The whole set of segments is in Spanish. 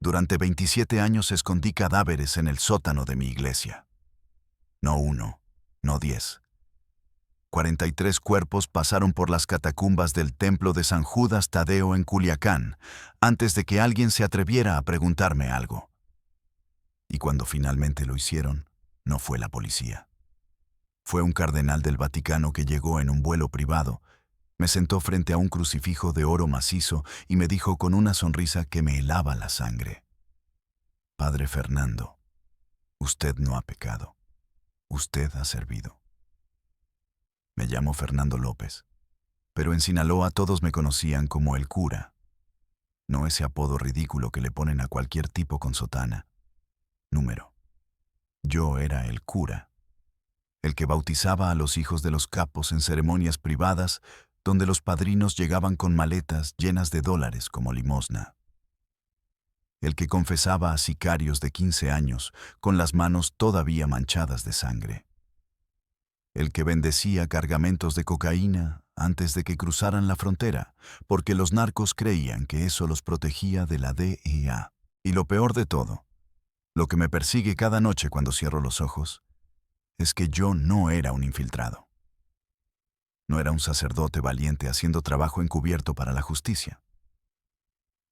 Durante 27 años escondí cadáveres en el sótano de mi iglesia. No uno, no 10. 43 cuerpos pasaron por las catacumbas del templo de San Judas Tadeo en Culiacán antes de que alguien se atreviera a preguntarme algo. Y cuando finalmente lo hicieron, no fue la policía. Fue un cardenal del Vaticano que llegó en un vuelo privado, me sentó frente a un crucifijo de oro macizo y me dijo con una sonrisa que me helaba la sangre: Padre Fernando, usted no ha pecado, usted ha servido. Me llamo Fernando López, pero en Sinaloa todos me conocían como el cura. No ese apodo ridículo que le ponen a cualquier tipo con sotana. Número. Yo era el cura, el que bautizaba a los hijos de los capos en ceremonias privadas donde los padrinos llegaban con maletas llenas de dólares como limosna. El que confesaba a sicarios de 15 años con las manos todavía manchadas de sangre. El que bendecía cargamentos de cocaína antes de que cruzaran la frontera, porque los narcos creían que eso los protegía de la DEA. Y lo peor de todo, lo que me persigue cada noche cuando cierro los ojos, es que yo no era un infiltrado. No era un sacerdote valiente haciendo trabajo encubierto para la justicia.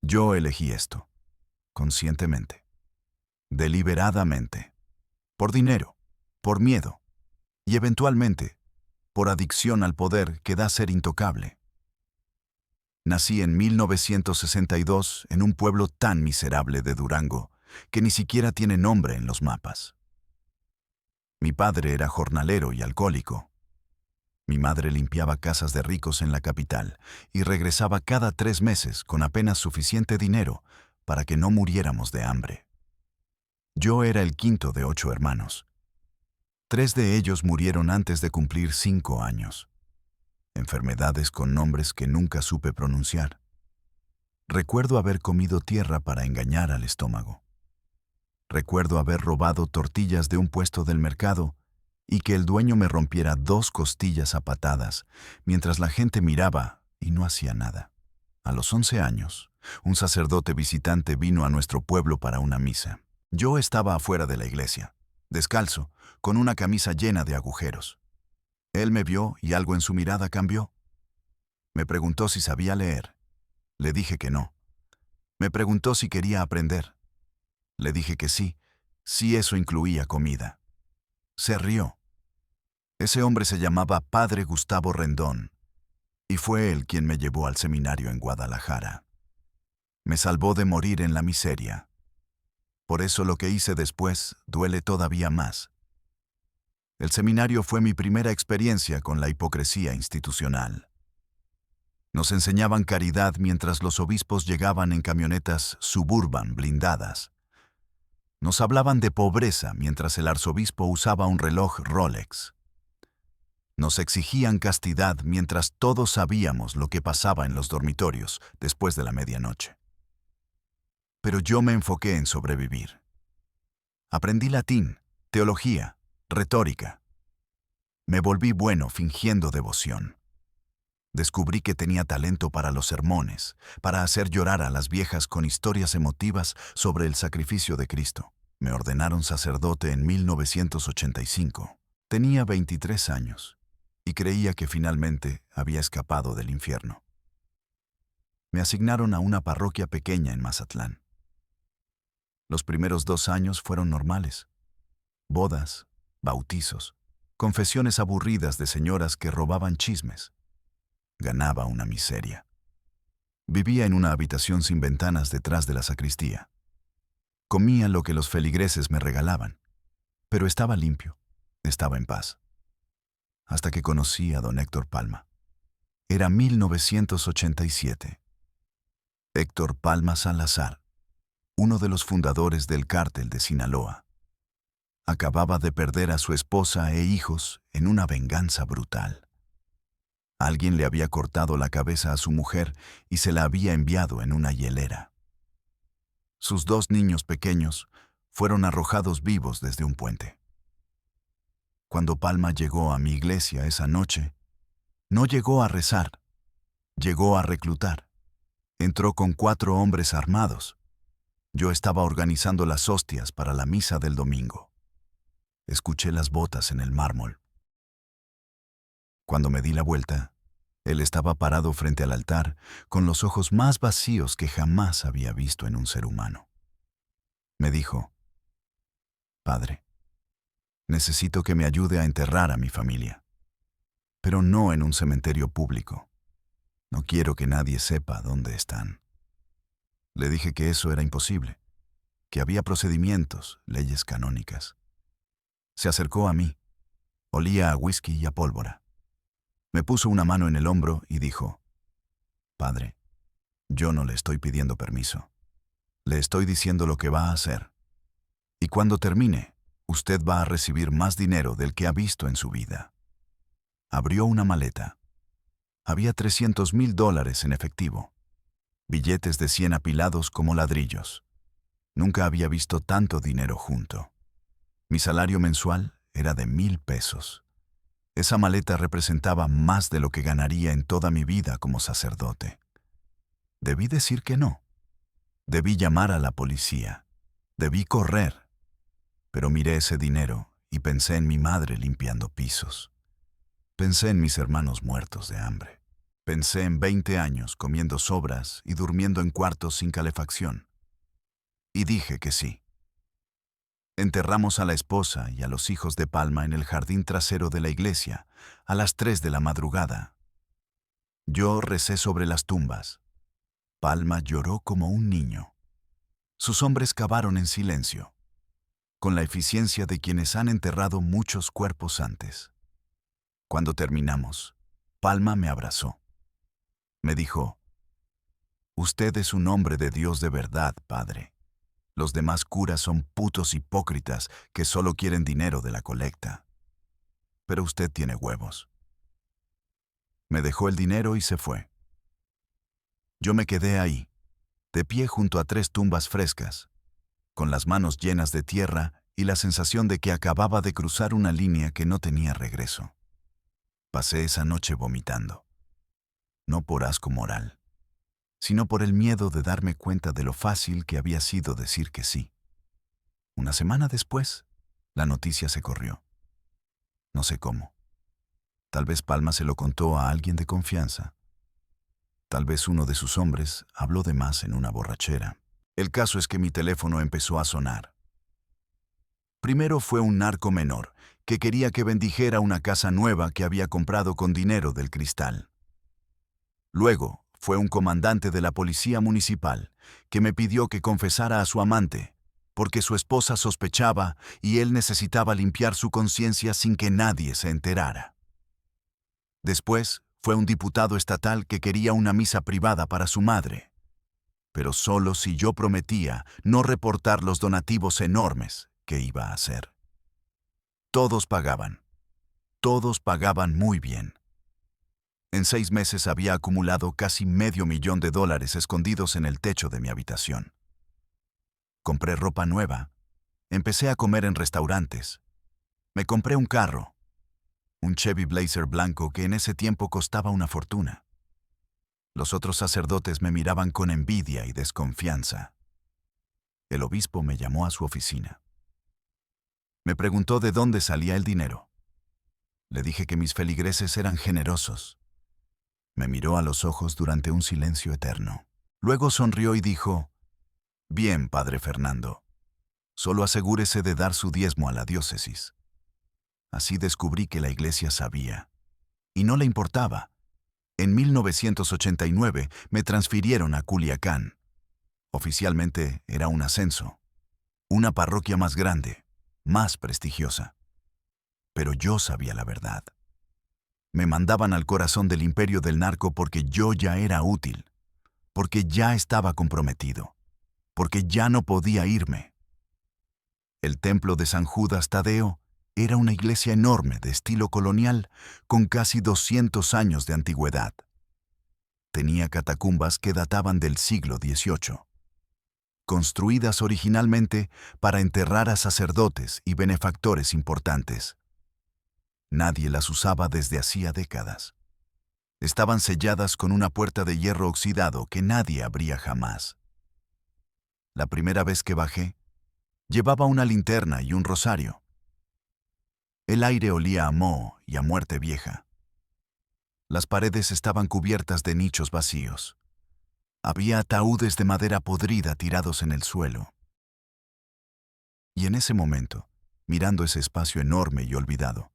Yo elegí esto, conscientemente, deliberadamente, por dinero, por miedo, y eventualmente, por adicción al poder que da ser intocable. Nací en 1962 en un pueblo tan miserable de Durango que ni siquiera tiene nombre en los mapas. Mi padre era jornalero y alcohólico. Mi madre limpiaba casas de ricos en la capital y regresaba cada 3 meses con apenas suficiente dinero para que no muriéramos de hambre. Yo era el quinto de 8 hermanos. 3 de ellos murieron antes de cumplir 5 años. Enfermedades con nombres que nunca supe pronunciar. Recuerdo haber comido tierra para engañar al estómago. Recuerdo haber robado tortillas de un puesto del mercado y que el dueño me rompiera 2 costillas a patadas mientras la gente miraba y no hacía nada. A los 11 años, un sacerdote visitante vino a nuestro pueblo para una misa. Yo estaba afuera de la iglesia, descalzo, con una camisa llena de agujeros. Él me vio y algo en su mirada cambió. Me preguntó si sabía leer. Le dije que no. Me preguntó si quería aprender. Le dije que sí, si eso incluía comida. Se rió. Ese hombre se llamaba Padre Gustavo Rendón, y fue él quien me llevó al seminario en Guadalajara. Me salvó de morir en la miseria. Por eso lo que hice después duele todavía más. El seminario fue mi primera experiencia con la hipocresía institucional. Nos enseñaban caridad mientras los obispos llegaban en camionetas Suburban blindadas. Nos hablaban de pobreza mientras el arzobispo usaba un reloj Rolex. Nos exigían castidad mientras todos sabíamos lo que pasaba en los dormitorios después de la medianoche. Pero yo me enfoqué en sobrevivir. Aprendí latín, teología, retórica. Me volví bueno fingiendo devoción. Descubrí que tenía talento para los sermones, para hacer llorar a las viejas con historias emotivas sobre el sacrificio de Cristo. Me ordenaron sacerdote en 1985. Tenía 23 años y creía que finalmente había escapado del infierno. Me asignaron a una parroquia pequeña en Mazatlán. Los primeros 2 años fueron normales. Bodas, bautizos, confesiones aburridas de señoras que robaban chismes. Ganaba una miseria. Vivía en una habitación sin ventanas detrás de la sacristía. Comía lo que los feligreses me regalaban, pero estaba limpio, estaba en paz. Hasta que conocí a don Héctor Palma. Era 1987. Héctor Palma Salazar, uno de los fundadores del cártel de Sinaloa. Acababa de perder a su esposa e hijos en una venganza brutal. Alguien le había cortado la cabeza a su mujer y se la había enviado en una hielera. Sus 2 niños pequeños fueron arrojados vivos desde un puente. Cuando Palma llegó a mi iglesia esa noche, no llegó a rezar, llegó a reclutar. Entró con 4 hombres armados. Yo estaba organizando las hostias para la misa del domingo. Escuché las botas en el mármol. Cuando me di la vuelta, él estaba parado frente al altar, con los ojos más vacíos que jamás había visto en un ser humano. Me dijo: «Padre, necesito que me ayude a enterrar a mi familia, pero no en un cementerio público. No quiero que nadie sepa dónde están». Le dije que eso era imposible, que había procedimientos, leyes canónicas. Se acercó a mí. Olía a whisky y a pólvora. Me puso una mano en el hombro y dijo: «Padre, yo no le estoy pidiendo permiso. Le estoy diciendo lo que va a hacer. Y cuando termine, usted va a recibir más dinero del que ha visto en su vida». Abrió una maleta. Había $300,000 en efectivo. Billetes de 100 apilados como ladrillos. Nunca había visto tanto dinero junto. Mi salario mensual era de 1,000 pesos. Esa maleta representaba más de lo que ganaría en toda mi vida como sacerdote. Debí decir que no. Debí llamar a la policía. Debí correr. Pero miré ese dinero y pensé en mi madre limpiando pisos. Pensé en mis hermanos muertos de hambre. Pensé en 20 años comiendo sobras y durmiendo en cuartos sin calefacción. Y dije que sí. Enterramos a la esposa y a los hijos de Palma en el jardín trasero de la iglesia a las 3 de la madrugada. Yo recé sobre las tumbas. Palma lloró como un niño. Sus hombres cavaron en silencio, con la eficiencia de quienes han enterrado muchos cuerpos antes. Cuando terminamos, Palma me abrazó. Me dijo: «Usted es un hombre de Dios de verdad, padre. Los demás curas son putos hipócritas que solo quieren dinero de la colecta. Pero usted tiene huevos». Me dejó el dinero y se fue. Yo me quedé ahí, de pie junto a 3 tumbas frescas, con las manos llenas de tierra y la sensación de que acababa de cruzar una línea que no tenía regreso. Pasé esa noche vomitando. No por asco moral, sino por el miedo de darme cuenta de lo fácil que había sido decir que sí. Una semana después, la noticia se corrió. No sé cómo. Tal vez Palma se lo contó a alguien de confianza. Tal vez uno de sus hombres habló de más en una borrachera. El caso es que mi teléfono empezó a sonar. Primero fue un narco menor que quería que bendijera una casa nueva que había comprado con dinero del Cristal. Luego fue un comandante de la policía municipal que me pidió que confesara a su amante, porque su esposa sospechaba y él necesitaba limpiar su conciencia sin que nadie se enterara. Después fue un diputado estatal que quería una misa privada para su madre, pero solo si yo prometía no reportar los donativos enormes que iba a hacer. Todos pagaban muy bien. En 6 meses había acumulado casi $500,000 escondidos en el techo de mi habitación. Compré ropa nueva. Empecé a comer en restaurantes. Me compré un carro. Un Chevy Blazer blanco que en ese tiempo costaba una fortuna. Los otros sacerdotes me miraban con envidia y desconfianza. El obispo me llamó a su oficina. Me preguntó de dónde salía el dinero. Le dije que mis feligreses eran generosos. Me miró a los ojos durante un silencio eterno. Luego sonrió y dijo: «Bien, padre Fernando. Solo asegúrese de dar su diezmo a la diócesis». Así descubrí que la iglesia sabía. Y no le importaba. En 1989 me transfirieron a Culiacán. Oficialmente era un ascenso. Una parroquia más grande, más prestigiosa. Pero yo sabía la verdad. Me mandaban al corazón del imperio del narco porque yo ya era útil, porque ya estaba comprometido, porque ya no podía irme. El templo de San Judas Tadeo era una iglesia enorme de estilo colonial con casi 200 años de antigüedad. Tenía catacumbas que databan del siglo XVIII, construidas originalmente para enterrar a sacerdotes y benefactores importantes. Nadie las usaba desde hacía décadas. Estaban selladas con una puerta de hierro oxidado que nadie abría jamás. La primera vez que bajé, llevaba una linterna y un rosario. El aire olía a moho y a muerte vieja. Las paredes estaban cubiertas de nichos vacíos. Había ataúdes de madera podrida tirados en el suelo. Y en ese momento, mirando ese espacio enorme y olvidado,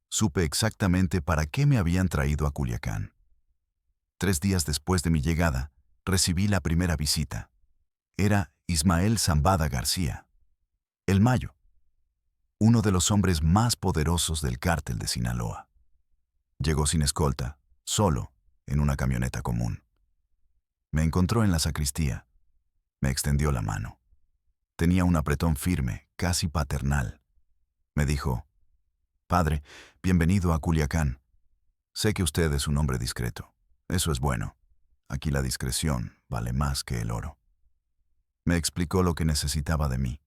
supe exactamente para qué me habían traído a Culiacán. 3 días después de mi llegada, recibí la primera visita. Era Ismael Zambada García, el Mayo, uno de los hombres más poderosos del cártel de Sinaloa. Llegó sin escolta, solo, en una camioneta común. Me encontró en la sacristía. Me extendió la mano. Tenía un apretón firme, casi paternal. Me dijo: «Padre, bienvenido a Culiacán. Sé que usted es un hombre discreto. Eso es bueno. Aquí la discreción vale más que el oro». Me explicó lo que necesitaba de mí.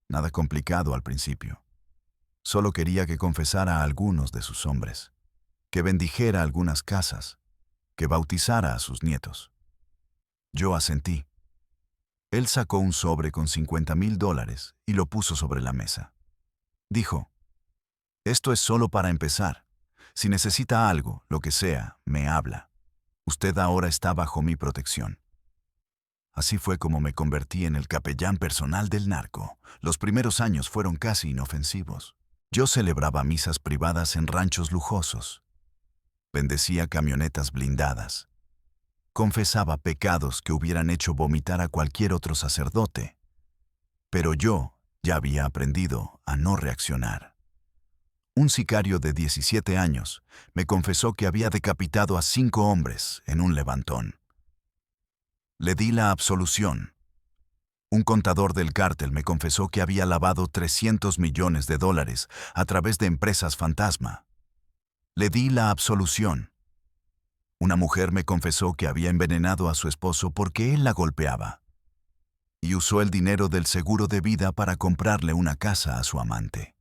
Nada complicado al principio. Solo quería que confesara a algunos de sus hombres, que bendijera algunas casas, que bautizara a sus nietos. Yo asentí. Él sacó un sobre con $50,000 y lo puso sobre la mesa. Dijo: «Esto es solo para empezar. Si necesita algo, lo que sea, me habla. Usted ahora está bajo mi protección». Así fue como me convertí en el capellán personal del narco. Los primeros años fueron casi inofensivos. Yo celebraba misas privadas en ranchos lujosos. Bendecía camionetas blindadas. Confesaba pecados que hubieran hecho vomitar a cualquier otro sacerdote. Pero yo ya había aprendido a no reaccionar. Un sicario de 17 años me confesó que había decapitado a 5 hombres en un levantón. Le di la absolución. Un contador del cártel me confesó que había lavado $300 millones a través de empresas fantasma. Le di la absolución. Una mujer me confesó que había envenenado a su esposo porque él la golpeaba. Y usó el dinero del seguro de vida para comprarle una casa a su amante.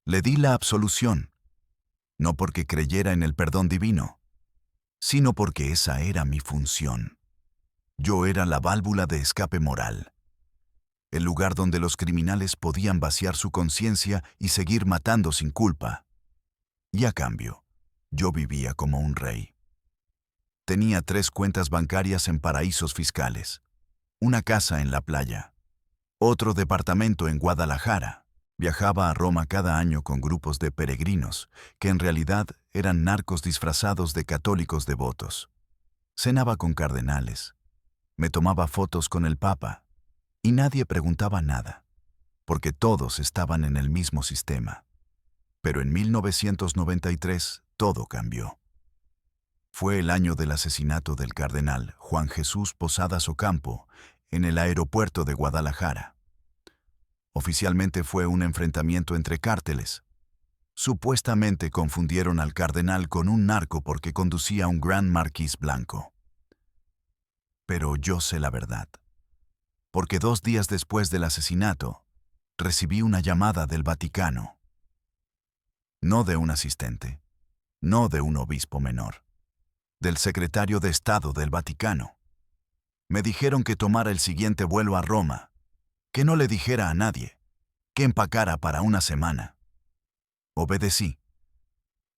Le di la absolución, no porque creyera en el perdón divino, sino porque esa era mi función. Yo era la válvula de escape moral, el lugar donde los criminales podían vaciar su conciencia y seguir matando sin culpa. Y a cambio, yo vivía como un rey. Tenía 3 cuentas bancarias en paraísos fiscales, una casa en la playa, otro departamento en Guadalajara. Viajaba a Roma cada año con grupos de peregrinos, que en realidad eran narcos disfrazados de católicos devotos. Cenaba con cardenales. Me tomaba fotos con el Papa. Y nadie preguntaba nada, porque todos estaban en el mismo sistema. Pero en 1993 todo cambió. Fue el año del asesinato del cardenal Juan Jesús Posadas Ocampo en el aeropuerto de Guadalajara. Oficialmente fue un enfrentamiento entre cárteles. Supuestamente confundieron al cardenal con un narco porque conducía un Grand Marquis blanco. Pero yo sé la verdad, porque 2 días después del asesinato, recibí una llamada del Vaticano. No de un asistente, no de un obispo menor, del secretario de Estado del Vaticano. Me dijeron que tomara el siguiente vuelo a Roma, que no le dijera a nadie, que empacara para una semana. Obedecí.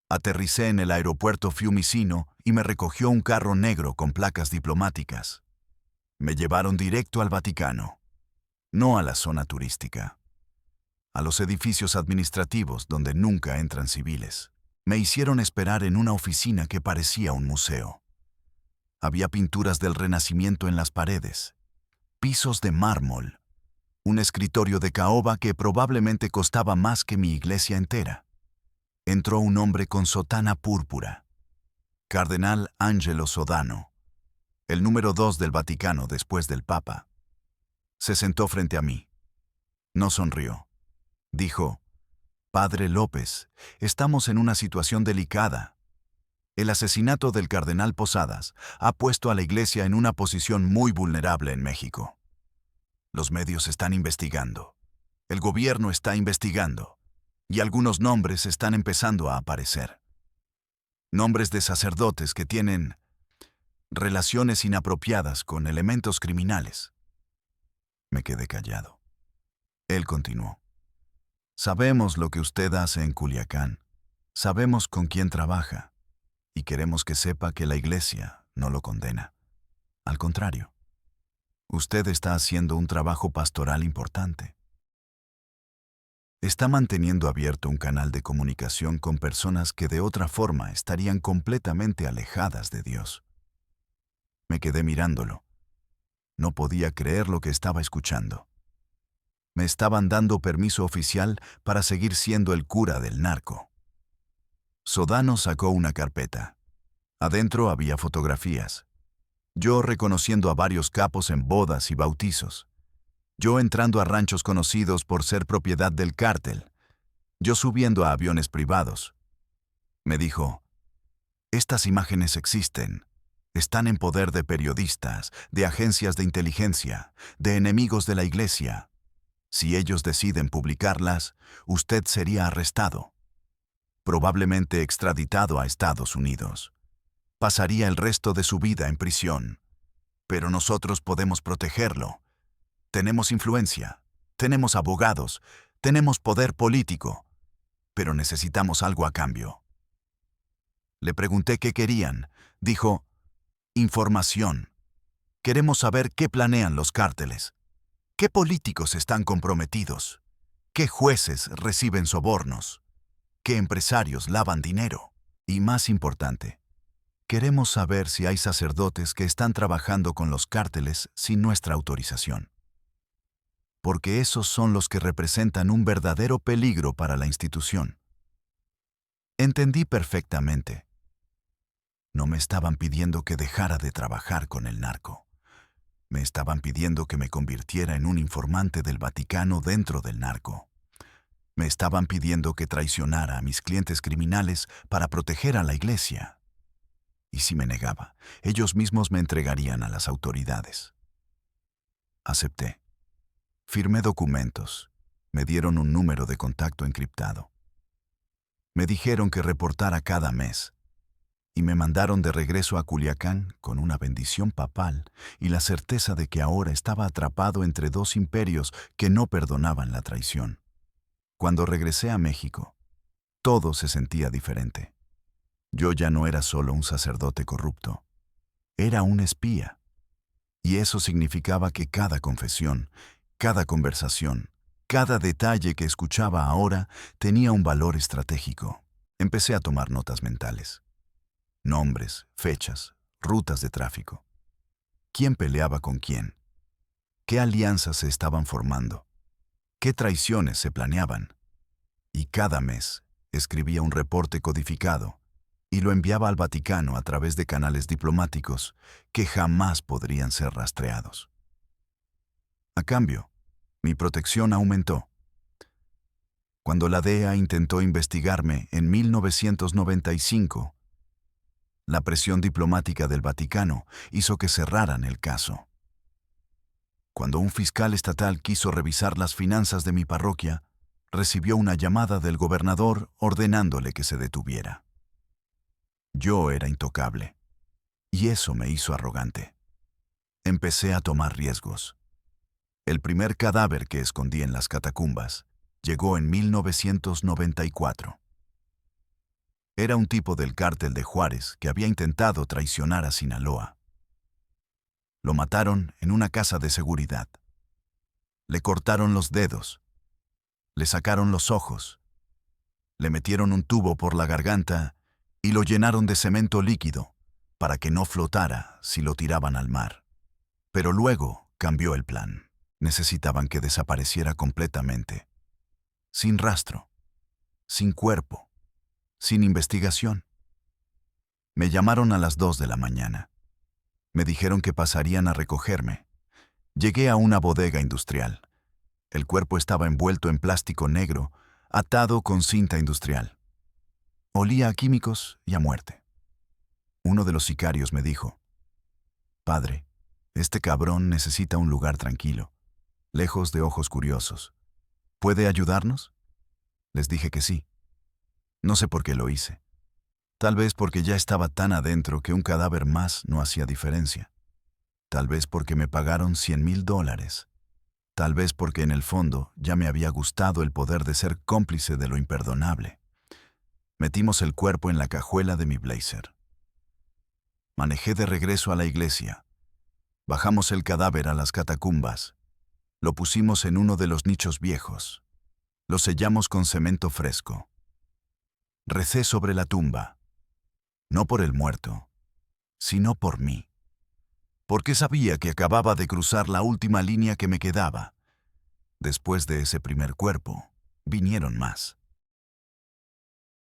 Aterricé en el aeropuerto Fiumicino y me recogió un carro negro con placas diplomáticas. Me llevaron directo al Vaticano, no a la zona turística, a los edificios administrativos donde nunca entran civiles. Me hicieron esperar en una oficina que parecía un museo. Había pinturas del Renacimiento en las paredes, pisos de mármol, un escritorio de caoba que probablemente costaba más que mi iglesia entera. Entró un hombre con sotana púrpura, Cardenal Angelo Sodano, el número 2 del Vaticano después del Papa. Se sentó frente a mí. No sonrió. Dijo: «Padre López, estamos en una situación delicada. El asesinato del cardenal Posadas ha puesto a la Iglesia en una posición muy vulnerable en México. Los medios están investigando. El gobierno está investigando. Y algunos nombres están empezando a aparecer. Nombres de sacerdotes que tienen relaciones inapropiadas con elementos criminales. Me quedé callado. Él continuó. Sabemos lo que usted hace en Culiacán. Sabemos con quién trabaja. Y queremos que sepa que la Iglesia no lo condena. Al contrario, usted está haciendo un trabajo pastoral importante. Está manteniendo abierto un canal de comunicación con personas que de otra forma estarían completamente alejadas de Dios. Me quedé mirándolo. No podía creer lo que estaba escuchando. Me estaban dando permiso oficial para seguir siendo el cura del narco. Sodano sacó una carpeta. Adentro había fotografías. Yo reconociendo a varios capos en bodas y bautizos. Yo entrando a ranchos conocidos por ser propiedad del cártel. Yo subiendo a aviones privados. Me dijo, estas imágenes existen. Están en poder de periodistas, de agencias de inteligencia, de enemigos de la Iglesia. Si ellos deciden publicarlas, usted sería arrestado. Probablemente extraditado a Estados Unidos. Pasaría el resto de su vida en prisión. Pero nosotros podemos protegerlo. Tenemos influencia, tenemos abogados, tenemos poder político, pero necesitamos algo a cambio. Le pregunté qué querían. Dijo, información. Queremos saber qué planean los cárteles, qué políticos están comprometidos, qué jueces reciben sobornos, qué empresarios lavan dinero. Y más importante, queremos saber si hay sacerdotes que están trabajando con los cárteles sin nuestra autorización. Porque esos son los que representan un verdadero peligro para la institución. Entendí perfectamente. No me estaban pidiendo que dejara de trabajar con el narco. Me estaban pidiendo que me convirtiera en un informante del Vaticano dentro del narco. Me estaban pidiendo que traicionara a mis clientes criminales para proteger a la Iglesia. Y si me negaba, ellos mismos me entregarían a las autoridades. Acepté. Firmé documentos. Me dieron un número de contacto encriptado. Me dijeron que reportara cada mes. Y me mandaron de regreso a Culiacán con una bendición papal y la certeza de que ahora estaba atrapado entre dos imperios que no perdonaban la traición. Cuando regresé a México, todo se sentía diferente. Yo ya no era solo un sacerdote corrupto. Era un espía. Y eso significaba que cada confesión, cada conversación, cada detalle que escuchaba ahora tenía un valor estratégico. Empecé a tomar notas mentales. Nombres, fechas, rutas de tráfico. ¿Quién peleaba con quién? ¿Qué alianzas se estaban formando? ¿Qué traiciones se planeaban? Y cada mes escribía un reporte codificado y lo enviaba al Vaticano a través de canales diplomáticos que jamás podrían ser rastreados. A cambio, mi protección aumentó. Cuando la DEA intentó investigarme en 1995, la presión diplomática del Vaticano hizo que cerraran el caso. Cuando un fiscal estatal quiso revisar las finanzas de mi parroquia, recibió una llamada del gobernador ordenándole que se detuviera. Yo era intocable, y eso me hizo arrogante. Empecé a tomar riesgos. El primer cadáver que escondí en las catacumbas llegó en 1994. Era un tipo del cártel de Juárez que había intentado traicionar a Sinaloa. Lo mataron en una casa de seguridad. Le cortaron los dedos. Le sacaron los ojos. Le metieron un tubo por la garganta y lo llenaron de cemento líquido para que no flotara si lo tiraban al mar. Pero luego cambió el plan. Necesitaban que desapareciera completamente. Sin rastro. Sin cuerpo. Sin investigación. Me llamaron a las 2 de la mañana. Me dijeron que pasarían a recogerme. Llegué a una bodega industrial. El cuerpo estaba envuelto en plástico negro, atado con cinta industrial. Olía a químicos y a muerte. Uno de los sicarios me dijo, «Padre, este cabrón necesita un lugar tranquilo, lejos de ojos curiosos. ¿Puede ayudarnos?» Les dije que sí. No sé por qué lo hice. Tal vez porque ya estaba tan adentro que un cadáver más no hacía diferencia. Tal vez porque me pagaron $100,000. Tal vez porque en el fondo ya me había gustado el poder de ser cómplice de lo imperdonable. Metimos el cuerpo en la cajuela de mi blazer. Manejé de regreso a la iglesia. Bajamos el cadáver a las catacumbas. Lo pusimos en uno de los nichos viejos. Lo sellamos con cemento fresco. Recé sobre la tumba. No por el muerto, sino por mí. Porque sabía que acababa de cruzar la última línea que me quedaba. Después de ese primer cuerpo, vinieron más.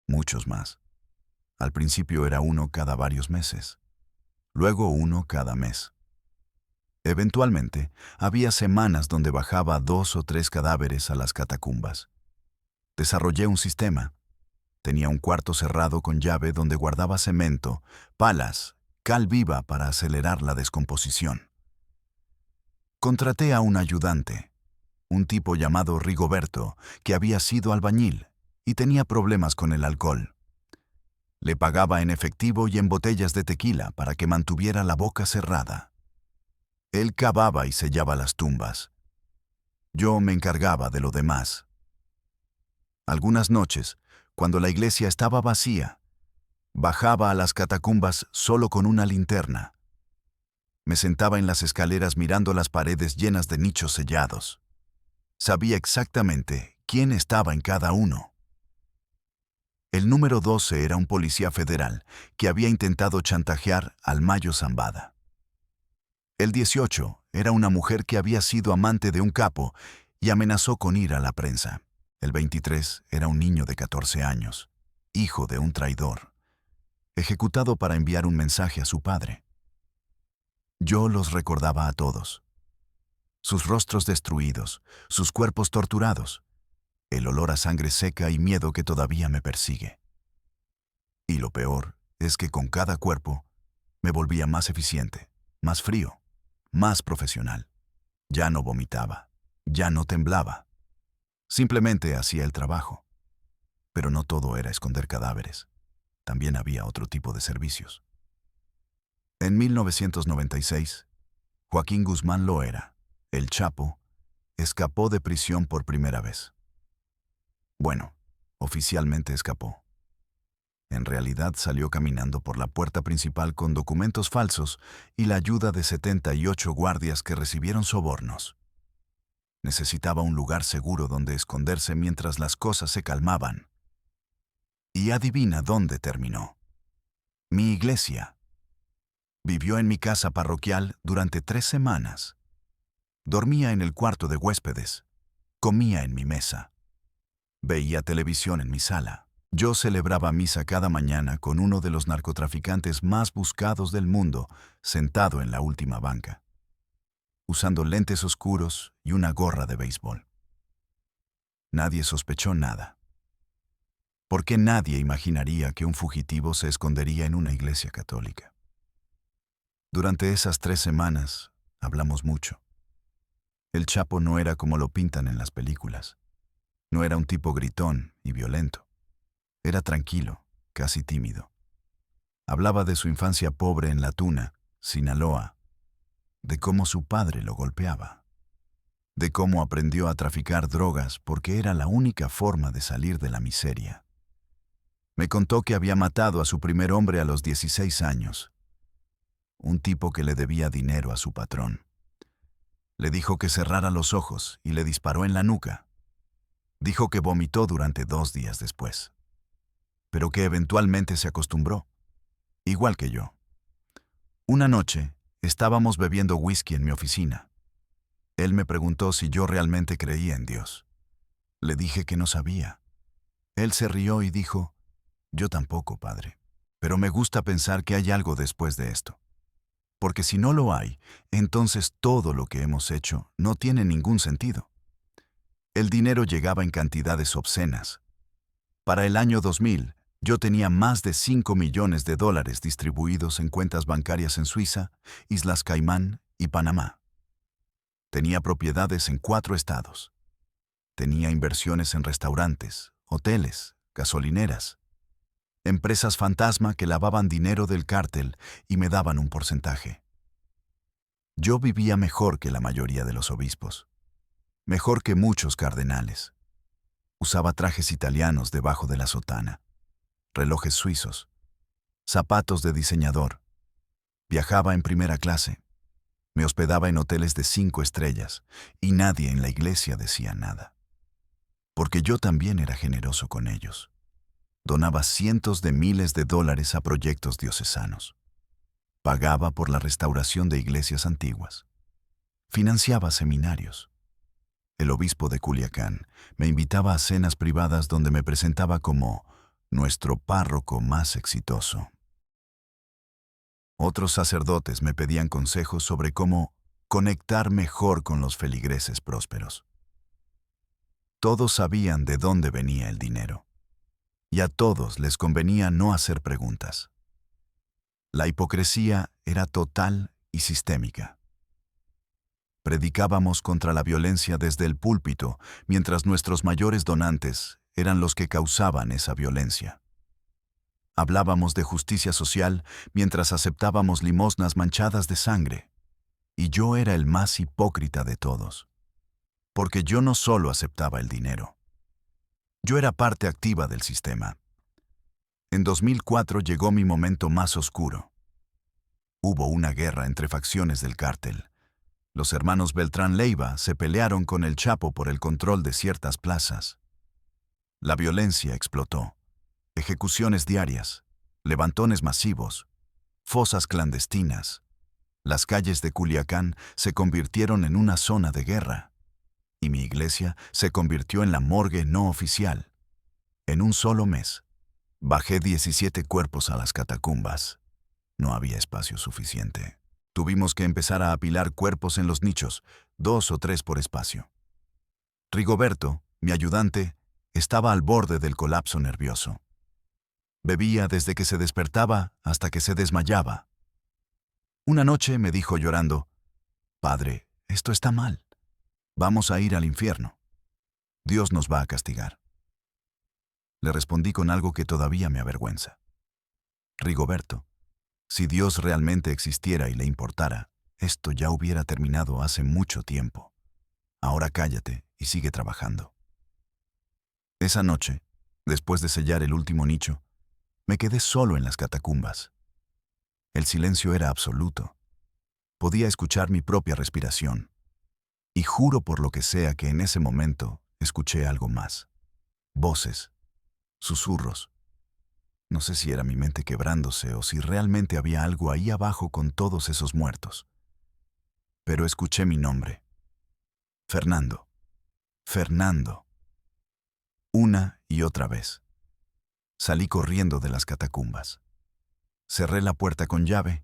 Muchos más. Al principio era uno cada varios meses. Luego uno cada mes. Eventualmente, había semanas donde bajaba 2 o 3 cadáveres a las catacumbas. Desarrollé un sistema. Tenía un cuarto cerrado con llave donde guardaba cemento, palas, cal viva para acelerar la descomposición. Contraté a un ayudante, un tipo llamado Rigoberto, que había sido albañil y tenía problemas con el alcohol. Le pagaba en efectivo y en botellas de tequila para que mantuviera la boca cerrada. Él cavaba y sellaba las tumbas. Yo me encargaba de lo demás. Algunas noches, cuando la iglesia estaba vacía, bajaba a las catacumbas solo con una linterna. Me sentaba en las escaleras mirando las paredes llenas de nichos sellados. Sabía exactamente quién estaba en cada uno. El número 12 era un policía federal que había intentado chantajear al Mayo Zambada. El 18 era una mujer que había sido amante de un capo y amenazó con ir a la prensa. El 23 era un niño de 14 años, hijo de un traidor, ejecutado para enviar un mensaje a su padre. Yo los recordaba a todos. Sus rostros destruidos, sus cuerpos torturados, el olor a sangre seca y miedo que todavía me persigue. Y lo peor es que con cada cuerpo me volvía más eficiente, más frío, más profesional. Ya no vomitaba, ya no temblaba. Simplemente hacía el trabajo. Pero no todo era esconder cadáveres. También había otro tipo de servicios. En 1996, Joaquín Guzmán Loera, el Chapo, escapó de prisión por primera vez. Bueno, oficialmente escapó. En realidad salió caminando por la puerta principal con documentos falsos y la ayuda de 78 guardias que recibieron sobornos. Necesitaba un lugar seguro donde esconderse mientras las cosas se calmaban. Y adivina dónde terminó. Mi iglesia. Vivió en mi casa parroquial durante 3 semanas. Dormía en el cuarto de huéspedes. Comía en mi mesa. Veía televisión en mi sala. Yo celebraba misa cada mañana con uno de los narcotraficantes más buscados del mundo, sentado en la última banca, usando lentes oscuros y una gorra de béisbol. Nadie sospechó nada. ¿Por qué nadie imaginaría que un fugitivo se escondería en una iglesia católica? Durante esas 3 semanas, hablamos mucho. El Chapo no era como lo pintan en las películas. No era un tipo gritón y violento. Era tranquilo, casi tímido. Hablaba de su infancia pobre en La Tuna, Sinaloa, de cómo su padre lo golpeaba, de cómo aprendió a traficar drogas porque era la única forma de salir de la miseria. Me contó que había matado a su primer hombre a los 16 años, un tipo que le debía dinero a su patrón. Le dijo que cerrara los ojos y le disparó en la nuca. Dijo que vomitó durante 2 días después, pero que eventualmente se acostumbró, igual que yo. Una noche, estábamos bebiendo whisky en mi oficina. Él me preguntó si yo realmente creía en Dios. Le dije que no sabía. Él se rió y dijo, yo tampoco, padre, pero me gusta pensar que hay algo después de esto. Porque si no lo hay, entonces todo lo que hemos hecho no tiene ningún sentido. El dinero llegaba en cantidades obscenas. Para el año 2000, yo tenía más de $5 millones distribuidos en cuentas bancarias en Suiza, Islas Caimán y Panamá. Tenía propiedades en 4 estados. Tenía inversiones en restaurantes, hoteles, gasolineras. empresas fantasma que lavaban dinero del cártel y me daban un porcentaje. Yo vivía mejor que la mayoría de los obispos, mejor que muchos cardenales. Usaba trajes italianos debajo de la sotana, relojes suizos, zapatos de diseñador. Viajaba en primera clase. Me hospedaba en hoteles de 5 estrellas y nadie en la iglesia decía nada. Porque yo también era generoso con ellos. Donaba cientos de miles de dólares a proyectos diocesanos. Pagaba por la restauración de iglesias antiguas. Financiaba seminarios. El obispo de Culiacán me invitaba a cenas privadas donde me presentaba como nuestro párroco más exitoso. Otros sacerdotes me pedían consejos sobre cómo conectar mejor con los feligreses prósperos. Todos sabían de dónde venía el dinero, y a todos les convenía no hacer preguntas. La hipocresía era total y sistémica. Predicábamos contra la violencia desde el púlpito, mientras nuestros mayores donantes eran los que causaban esa violencia. Hablábamos de justicia social mientras aceptábamos limosnas manchadas de sangre. Y yo era el más hipócrita de todos. Porque yo no solo aceptaba el dinero. Yo era parte activa del sistema. En 2004 llegó mi momento más oscuro. Hubo una guerra entre facciones del cártel. Los hermanos Beltrán Leiva se pelearon con el Chapo por el control de ciertas plazas. La violencia explotó. Ejecuciones diarias, levantones masivos, fosas clandestinas. Las calles de Culiacán se convirtieron en una zona de guerra, y mi iglesia se convirtió en la morgue no oficial. En un solo mes, bajé 17 cuerpos a las catacumbas. No había espacio suficiente. Tuvimos que empezar a apilar cuerpos en los nichos, 2 o 3 por espacio. Rigoberto, mi ayudante, estaba al borde del colapso nervioso. Bebía desde que se despertaba hasta que se desmayaba. Una noche me dijo llorando, «Padre, esto está mal. Vamos a ir al infierno. Dios nos va a castigar». Le respondí con algo que todavía me avergüenza. «Rigoberto, si Dios realmente existiera y le importara, esto ya hubiera terminado hace mucho tiempo. Ahora cállate y sigue trabajando». Esa noche, después de sellar el último nicho, me quedé solo en las catacumbas. El silencio era absoluto. Podía escuchar mi propia respiración. Y juro por lo que sea que en ese momento escuché algo más. Voces, susurros. No sé si era mi mente quebrándose o si realmente había algo ahí abajo con todos esos muertos. Pero escuché mi nombre. Fernando. Fernando. Una y otra vez. Salí corriendo de las catacumbas. Cerré la puerta con llave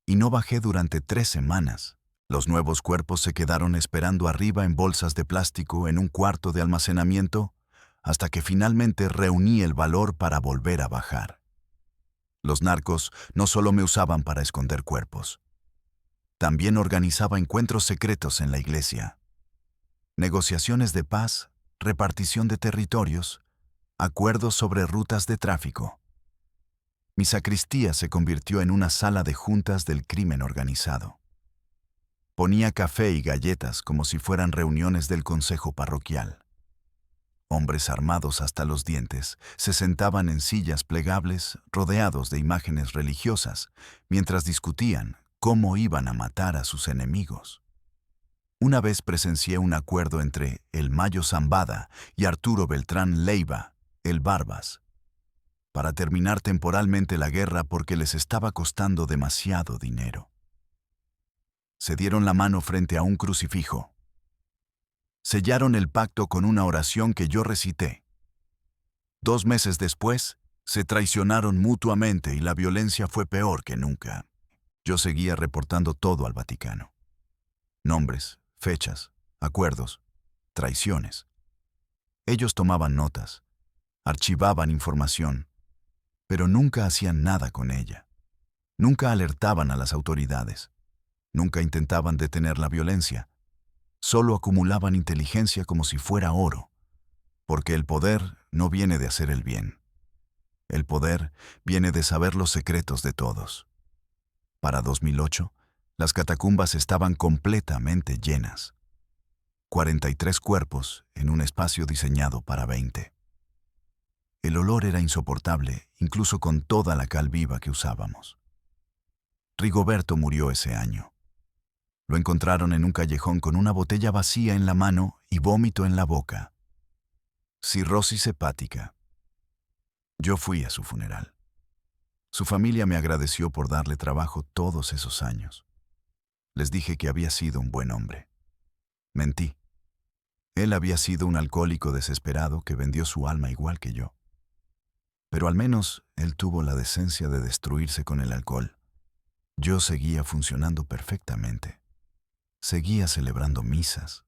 y no bajé durante 3 semanas. Los nuevos cuerpos se quedaron esperando arriba en bolsas de plástico en un cuarto de almacenamiento hasta que finalmente reuní el valor para volver a bajar. Los narcos no solo me usaban para esconder cuerpos. También organizaba encuentros secretos en la iglesia. Negociaciones de paz, repartición de territorios, acuerdos sobre rutas de tráfico. Mi sacristía se convirtió en una sala de juntas del crimen organizado. Ponía café y galletas como si fueran reuniones del consejo parroquial. Hombres armados hasta los dientes se sentaban en sillas plegables rodeados de imágenes religiosas mientras discutían cómo iban a matar a sus enemigos. Una vez presencié un acuerdo entre el Mayo Zambada y Arturo Beltrán Leiva, el Barbas, para terminar temporalmente la guerra porque les estaba costando demasiado dinero. Se dieron la mano frente a un crucifijo. Sellaron el pacto con una oración que yo recité. 2 meses después, se traicionaron mutuamente y la violencia fue peor que nunca. Yo seguía reportando todo al Vaticano. Nombres, fechas, acuerdos, traiciones. Ellos tomaban notas, archivaban información, pero nunca hacían nada con ella. Nunca alertaban a las autoridades. Nunca intentaban detener la violencia. Solo acumulaban inteligencia como si fuera oro, porque el poder no viene de hacer el bien. El poder viene de saber los secretos de todos. Para 2008, las catacumbas estaban completamente llenas. 43 cuerpos en un espacio diseñado para 20. El olor era insoportable, incluso con toda la cal viva que usábamos. Rigoberto murió ese año. Lo encontraron en un callejón con una botella vacía en la mano y vómito en la boca. Cirrosis hepática. Yo fui a su funeral. Su familia me agradeció por darle trabajo todos esos años. Les dije que había sido un buen hombre. Mentí. Él había sido un alcohólico desesperado que vendió su alma igual que yo. Pero al menos él tuvo la decencia de destruirse con el alcohol. Yo seguía funcionando perfectamente. Seguía celebrando misas.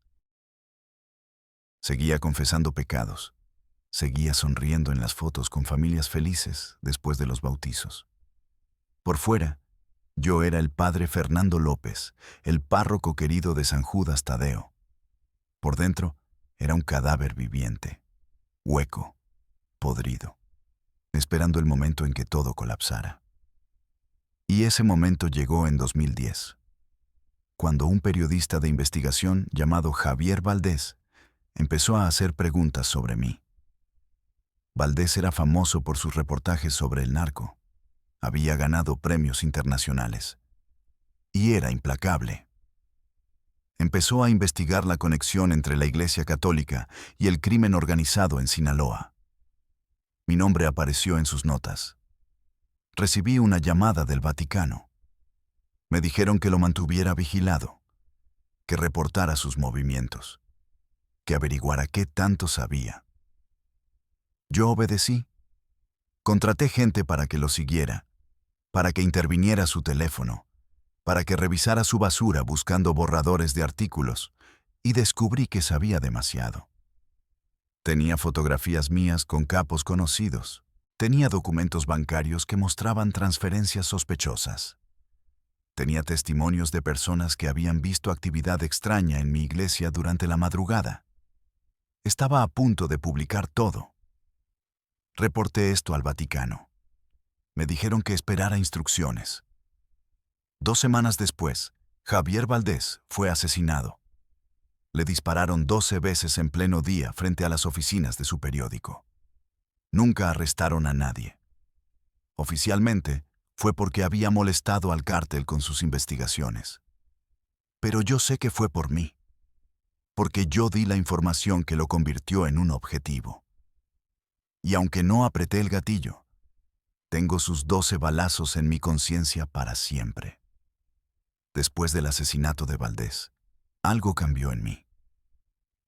Seguía confesando pecados. Seguía sonriendo en las fotos con familias felices después de los bautizos. Por fuera, yo era el padre Fernando López, el párroco querido de San Judas Tadeo. Por dentro, era un cadáver viviente, hueco, podrido, esperando el momento en que todo colapsara. Y ese momento llegó en 2010, cuando un periodista de investigación llamado Javier Valdés empezó a hacer preguntas sobre mí. Valdés era famoso por sus reportajes sobre el narco. Había ganado premios internacionales. Y era implacable. Empezó a investigar la conexión entre la Iglesia Católica y el crimen organizado en Sinaloa. Mi nombre apareció en sus notas. Recibí una llamada del Vaticano. Me dijeron que lo mantuviera vigilado, que reportara sus movimientos, que averiguara qué tanto sabía. Yo obedecí. Contraté gente para que lo siguiera, para que interviniera su teléfono, para que revisara su basura buscando borradores de artículos, y descubrí que sabía demasiado. Tenía fotografías mías con capos conocidos. Tenía documentos bancarios que mostraban transferencias sospechosas. Tenía testimonios de personas que habían visto actividad extraña en mi iglesia durante la madrugada. Estaba a punto de publicar todo. Reporté esto al Vaticano. Me dijeron que esperara instrucciones. 2 semanas después, Javier Valdés fue asesinado. Le dispararon 12 veces en pleno día frente a las oficinas de su periódico. Nunca arrestaron a nadie. Oficialmente, fue porque había molestado al cártel con sus investigaciones. Pero yo sé que fue por mí, porque yo di la información que lo convirtió en un objetivo. Y aunque no apreté el gatillo, tengo sus 12 balazos en mi conciencia para siempre. Después del asesinato de Valdés, algo cambió en mí.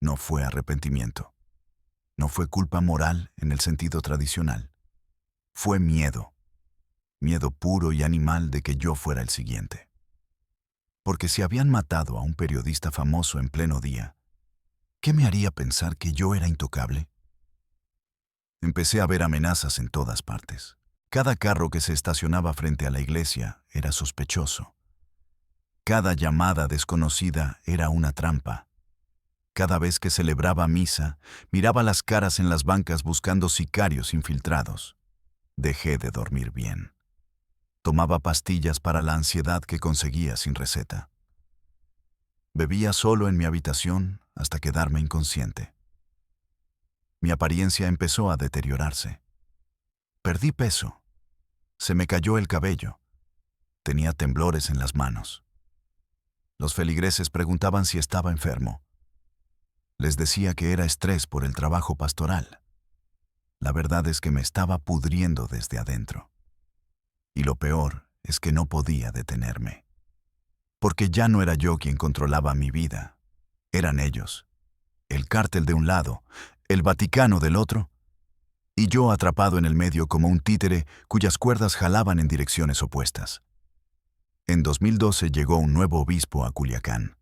No fue arrepentimiento. No fue culpa moral en el sentido tradicional. Fue miedo. Miedo puro y animal de que yo fuera el siguiente. Porque si habían matado a un periodista famoso en pleno día, ¿qué me haría pensar que yo era intocable? Empecé a ver amenazas en todas partes. Cada carro que se estacionaba frente a la iglesia era sospechoso. Cada llamada desconocida era una trampa. Cada vez que celebraba misa, miraba las caras en las bancas buscando sicarios infiltrados. Dejé de dormir bien. Tomaba pastillas para la ansiedad que conseguía sin receta. Bebía solo en mi habitación hasta quedarme inconsciente. Mi apariencia empezó a deteriorarse. Perdí peso. Se me cayó el cabello. Tenía temblores en las manos. Los feligreses preguntaban si estaba enfermo. Les decía que era estrés por el trabajo pastoral. La verdad es que me estaba pudriendo desde adentro. Y lo peor es que no podía detenerme. Porque ya no era yo quien controlaba mi vida. Eran ellos. El cártel de un lado, el Vaticano del otro, y yo atrapado en el medio como un títere cuyas cuerdas jalaban en direcciones opuestas. En 2012 llegó un nuevo obispo a Culiacán.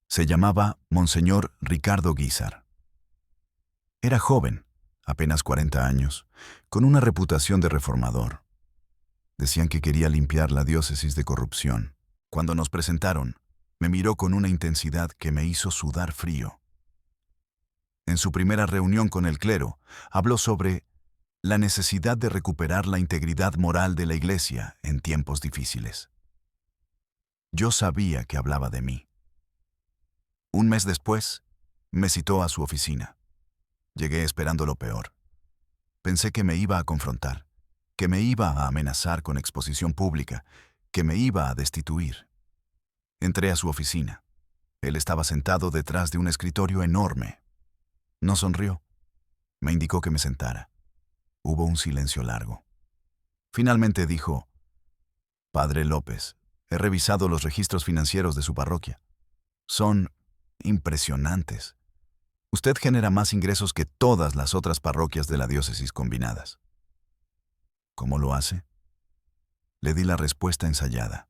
Se llamaba Monseñor Ricardo Guízar. Era joven, apenas 40 años, con una reputación de reformador. Decían que quería limpiar la diócesis de corrupción. Cuando nos presentaron, me miró con una intensidad que me hizo sudar frío. En su primera reunión con el clero, habló sobre La necesidad de recuperar la integridad moral de la Iglesia en tiempos difíciles. Yo sabía que hablaba de mí. Un mes después, me citó a su oficina. Llegué esperando lo peor. Pensé que me iba a confrontar, que me iba a amenazar con exposición pública, que me iba a destituir. Entré a su oficina. Él estaba sentado detrás de un escritorio enorme. No sonrió. Me indicó que me sentara. Hubo un silencio largo. Finalmente dijo: Padre López, he revisado los registros financieros de su parroquia. Son impresionantes. Usted genera más ingresos que todas las otras parroquias de la diócesis combinadas. ¿Cómo lo hace? Le di la respuesta ensayada.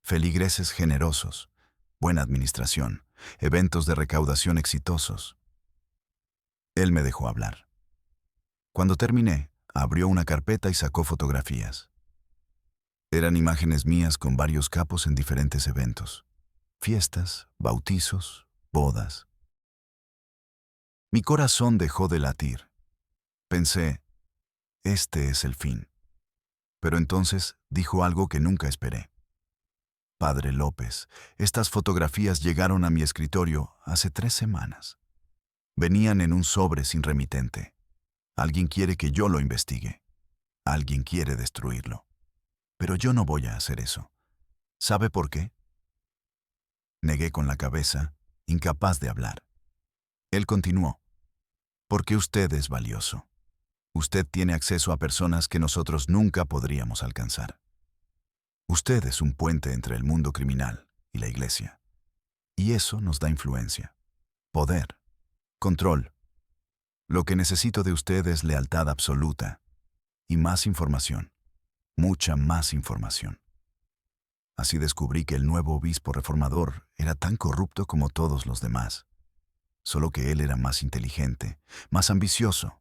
Feligreses generosos, buena administración, eventos de recaudación exitosos. Él me dejó hablar. Cuando terminé, abrió una carpeta y sacó fotografías. Eran imágenes mías con varios capos en diferentes eventos: fiestas, bautizos, bodas. Mi corazón dejó de latir. Pensé, este es el fin. Pero entonces dijo algo que nunca esperé. Padre López, estas fotografías llegaron a mi escritorio hace 3 semanas. Venían en un sobre sin remitente. Alguien quiere que yo lo investigue. Alguien quiere destruirlo. Pero yo no voy a hacer eso. ¿Sabe por qué? Negué con la cabeza, incapaz de hablar. Él continuó: Porque usted es valioso. Usted tiene acceso a personas que nosotros nunca podríamos alcanzar. Usted es un puente entre el mundo criminal y la Iglesia. Y eso nos da influencia, poder, control. Lo que necesito de usted es lealtad absoluta y más información, mucha más información. Así descubrí que el nuevo obispo reformador era tan corrupto como todos los demás, solo que él era más inteligente, más ambicioso.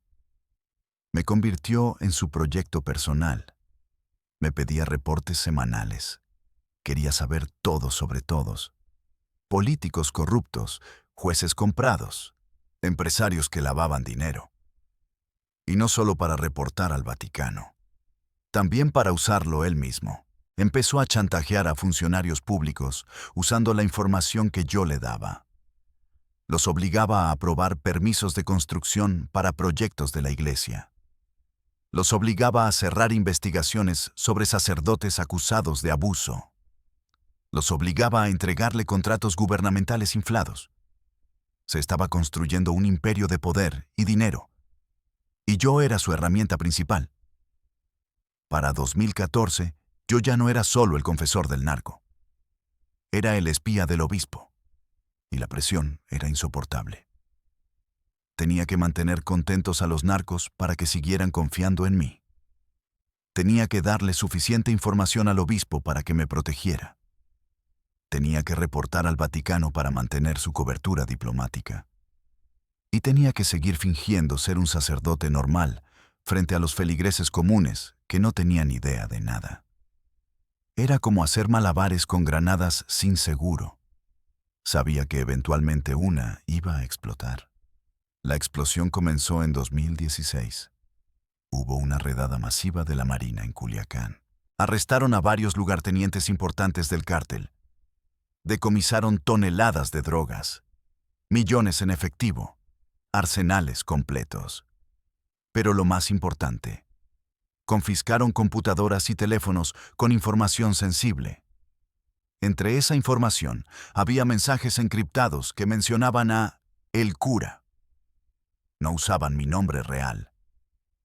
Me convirtió en su proyecto personal. Me pedía reportes semanales. Quería saber todo sobre todos. Políticos corruptos, jueces comprados, empresarios que lavaban dinero. Y no solo para reportar al Vaticano, también para usarlo él mismo. Empezó a chantajear a funcionarios públicos usando la información que yo le daba. Los obligaba a aprobar permisos de construcción para proyectos de la Iglesia. Los obligaba a cerrar investigaciones sobre sacerdotes acusados de abuso. Los obligaba a entregarle contratos gubernamentales inflados. Se estaba construyendo un imperio de poder y dinero, y yo era su herramienta principal. Para 2014, yo ya no era solo el confesor del narco. Era el espía del obispo, y la presión era insoportable. Tenía que mantener contentos a los narcos para que siguieran confiando en mí. Tenía que darle suficiente información al obispo para que me protegiera. Tenía que reportar al Vaticano para mantener su cobertura diplomática. Y tenía que seguir fingiendo ser un sacerdote normal frente a los feligreses comunes que no tenían idea de nada. Era como hacer malabares con granadas sin seguro. Sabía que eventualmente una iba a explotar. La explosión comenzó en 2016. Hubo una redada masiva de la Marina en Culiacán. Arrestaron a varios lugartenientes importantes del cártel. Decomisaron toneladas de drogas, millones en efectivo, arsenales completos. Pero lo más importante, confiscaron computadoras y teléfonos con información sensible. Entre esa información había mensajes encriptados que mencionaban a el cura. No usaban mi nombre real,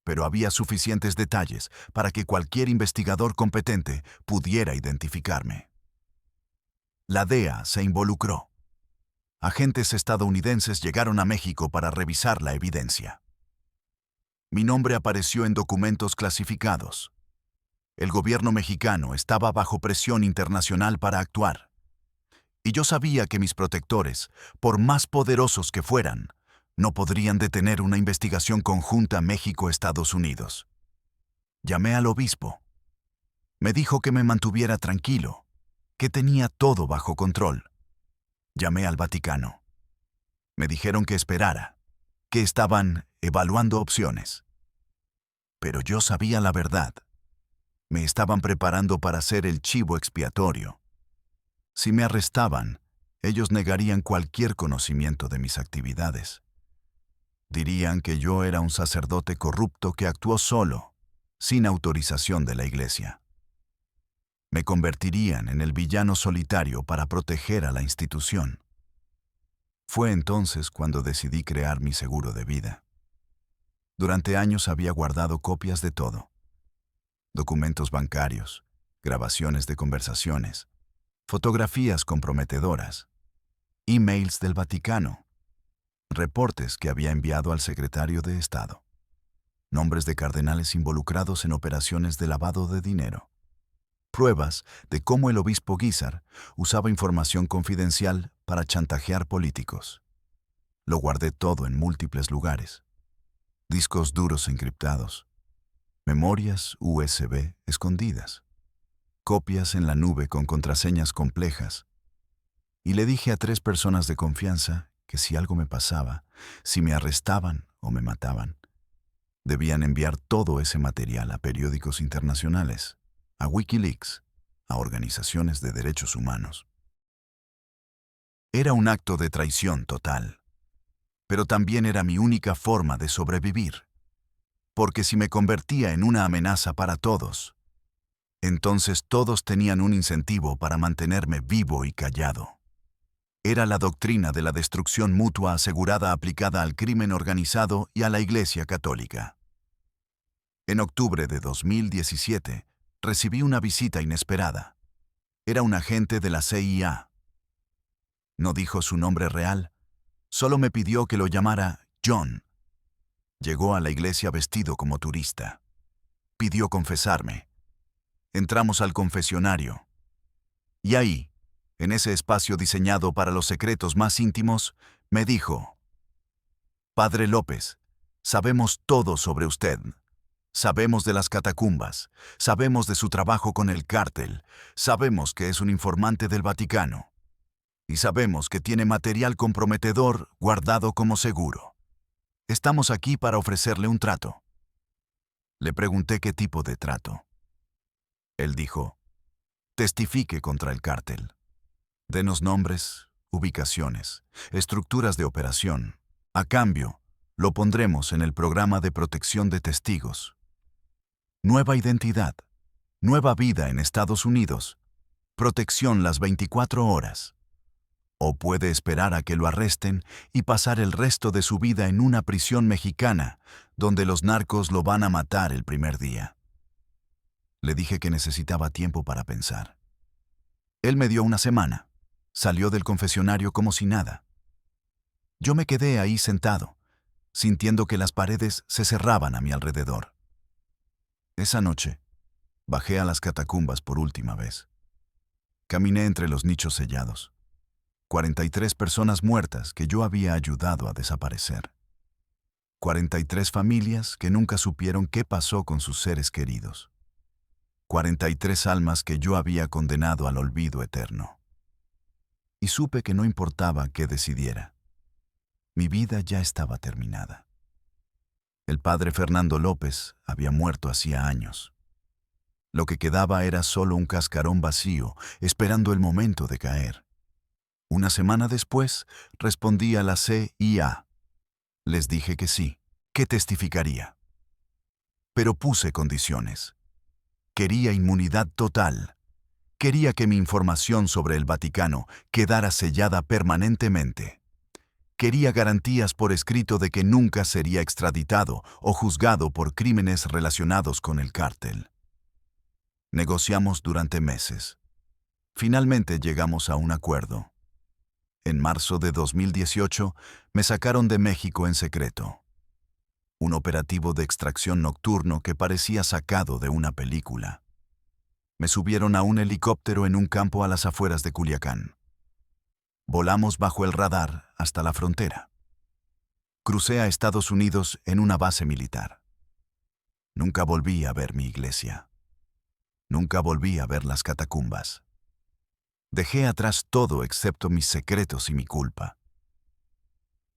pero había suficientes detalles para que cualquier investigador competente pudiera identificarme. La DEA se involucró. Agentes estadounidenses llegaron a México para revisar la evidencia. Mi nombre apareció en documentos clasificados. El gobierno mexicano estaba bajo presión internacional para actuar. Y yo sabía que mis protectores, por más poderosos que fueran, no podrían detener una investigación conjunta México-Estados Unidos. Llamé al obispo. Me dijo que me mantuviera tranquilo, que tenía todo bajo control. Llamé al Vaticano. Me dijeron que esperara, que estaban evaluando opciones. pero yo sabía la verdad. Me estaban preparando para ser el chivo expiatorio. Si me arrestaban, ellos negarían cualquier conocimiento de mis actividades. Dirían que yo era un sacerdote corrupto que actuó solo, sin autorización de la iglesia. Me convertirían en el villano solitario para proteger a la institución. Fue entonces cuando decidí crear mi seguro de vida. Durante años había guardado copias de todo: documentos bancarios, grabaciones de conversaciones, fotografías comprometedoras, emails del Vaticano, reportes que había enviado al secretario de Estado, nombres de cardenales involucrados en operaciones de lavado de dinero, pruebas de cómo el obispo Guízar usaba información confidencial para chantajear políticos. Lo guardé todo en múltiples lugares: discos duros encriptados, memorias USB escondidas, copias en la nube con contraseñas complejas. Y le dije a 3 personas de confianza que si algo me pasaba, si me arrestaban o me mataban, debían enviar todo ese material a periódicos internacionales, a Wikileaks, a organizaciones de derechos humanos. Era un acto de traición total, pero también era mi única forma de sobrevivir, porque si me convertía en una amenaza para todos, entonces todos tenían un incentivo para mantenerme vivo y callado. Era la doctrina de la destrucción mutua asegurada aplicada al crimen organizado y a la Iglesia Católica. En octubre de 2017, recibí una visita inesperada. Era un agente de la CIA. No dijo su nombre real, solo me pidió que lo llamara John. Llegó a la iglesia vestido como turista. Pidió confesarme. Entramos al confesionario. Y ahí, en ese espacio diseñado para los secretos más íntimos, me dijo: «Padre López, sabemos todo sobre usted. Sabemos de las catacumbas, sabemos de su trabajo con el cártel, sabemos que es un informante del Vaticano. Y sabemos que tiene material comprometedor guardado como seguro. Estamos aquí para ofrecerle un trato». Le pregunté qué tipo de trato. Él dijo: «Testifique contra el cártel. Denos nombres, ubicaciones, estructuras de operación. A cambio, lo pondremos en el programa de protección de testigos. Nueva identidad, nueva vida en Estados Unidos, protección las 24 horas. O puede esperar a que lo arresten y pasar el resto de su vida en una prisión mexicana, donde los narcos lo van a matar el primer día». Le dije que necesitaba tiempo para pensar. Él me dio una semana. Salió del confesionario como si nada. Yo me quedé ahí sentado, sintiendo que las paredes se cerraban a mi alrededor. Esa noche, bajé a las catacumbas por última vez. Caminé entre los nichos sellados. 43 personas muertas que yo había ayudado a desaparecer. 43 familias que nunca supieron qué pasó con sus seres queridos. 43 almas que yo había condenado al olvido eterno. Y supe que no importaba qué decidiera. Mi vida ya estaba terminada. El padre Fernando López había muerto hacía años. Lo que quedaba era solo un cascarón vacío, esperando el momento de caer. Una semana después, respondí a la CIA. Les dije que sí, que testificaría. Pero puse condiciones. Quería inmunidad total. Quería que mi información sobre el Vaticano quedara sellada permanentemente. Quería garantías por escrito de que nunca sería extraditado o juzgado por crímenes relacionados con el cártel. Negociamos durante meses. Finalmente llegamos a un acuerdo. En marzo de 2018 me sacaron de México en secreto. Un operativo de extracción nocturno que parecía sacado de una película. Me subieron a un helicóptero en un campo a las afueras de Culiacán. Volamos bajo el radar hasta la frontera. Crucé a Estados Unidos en una base militar. Nunca volví a ver mi iglesia. Nunca volví a ver las catacumbas. Dejé atrás todo excepto mis secretos y mi culpa.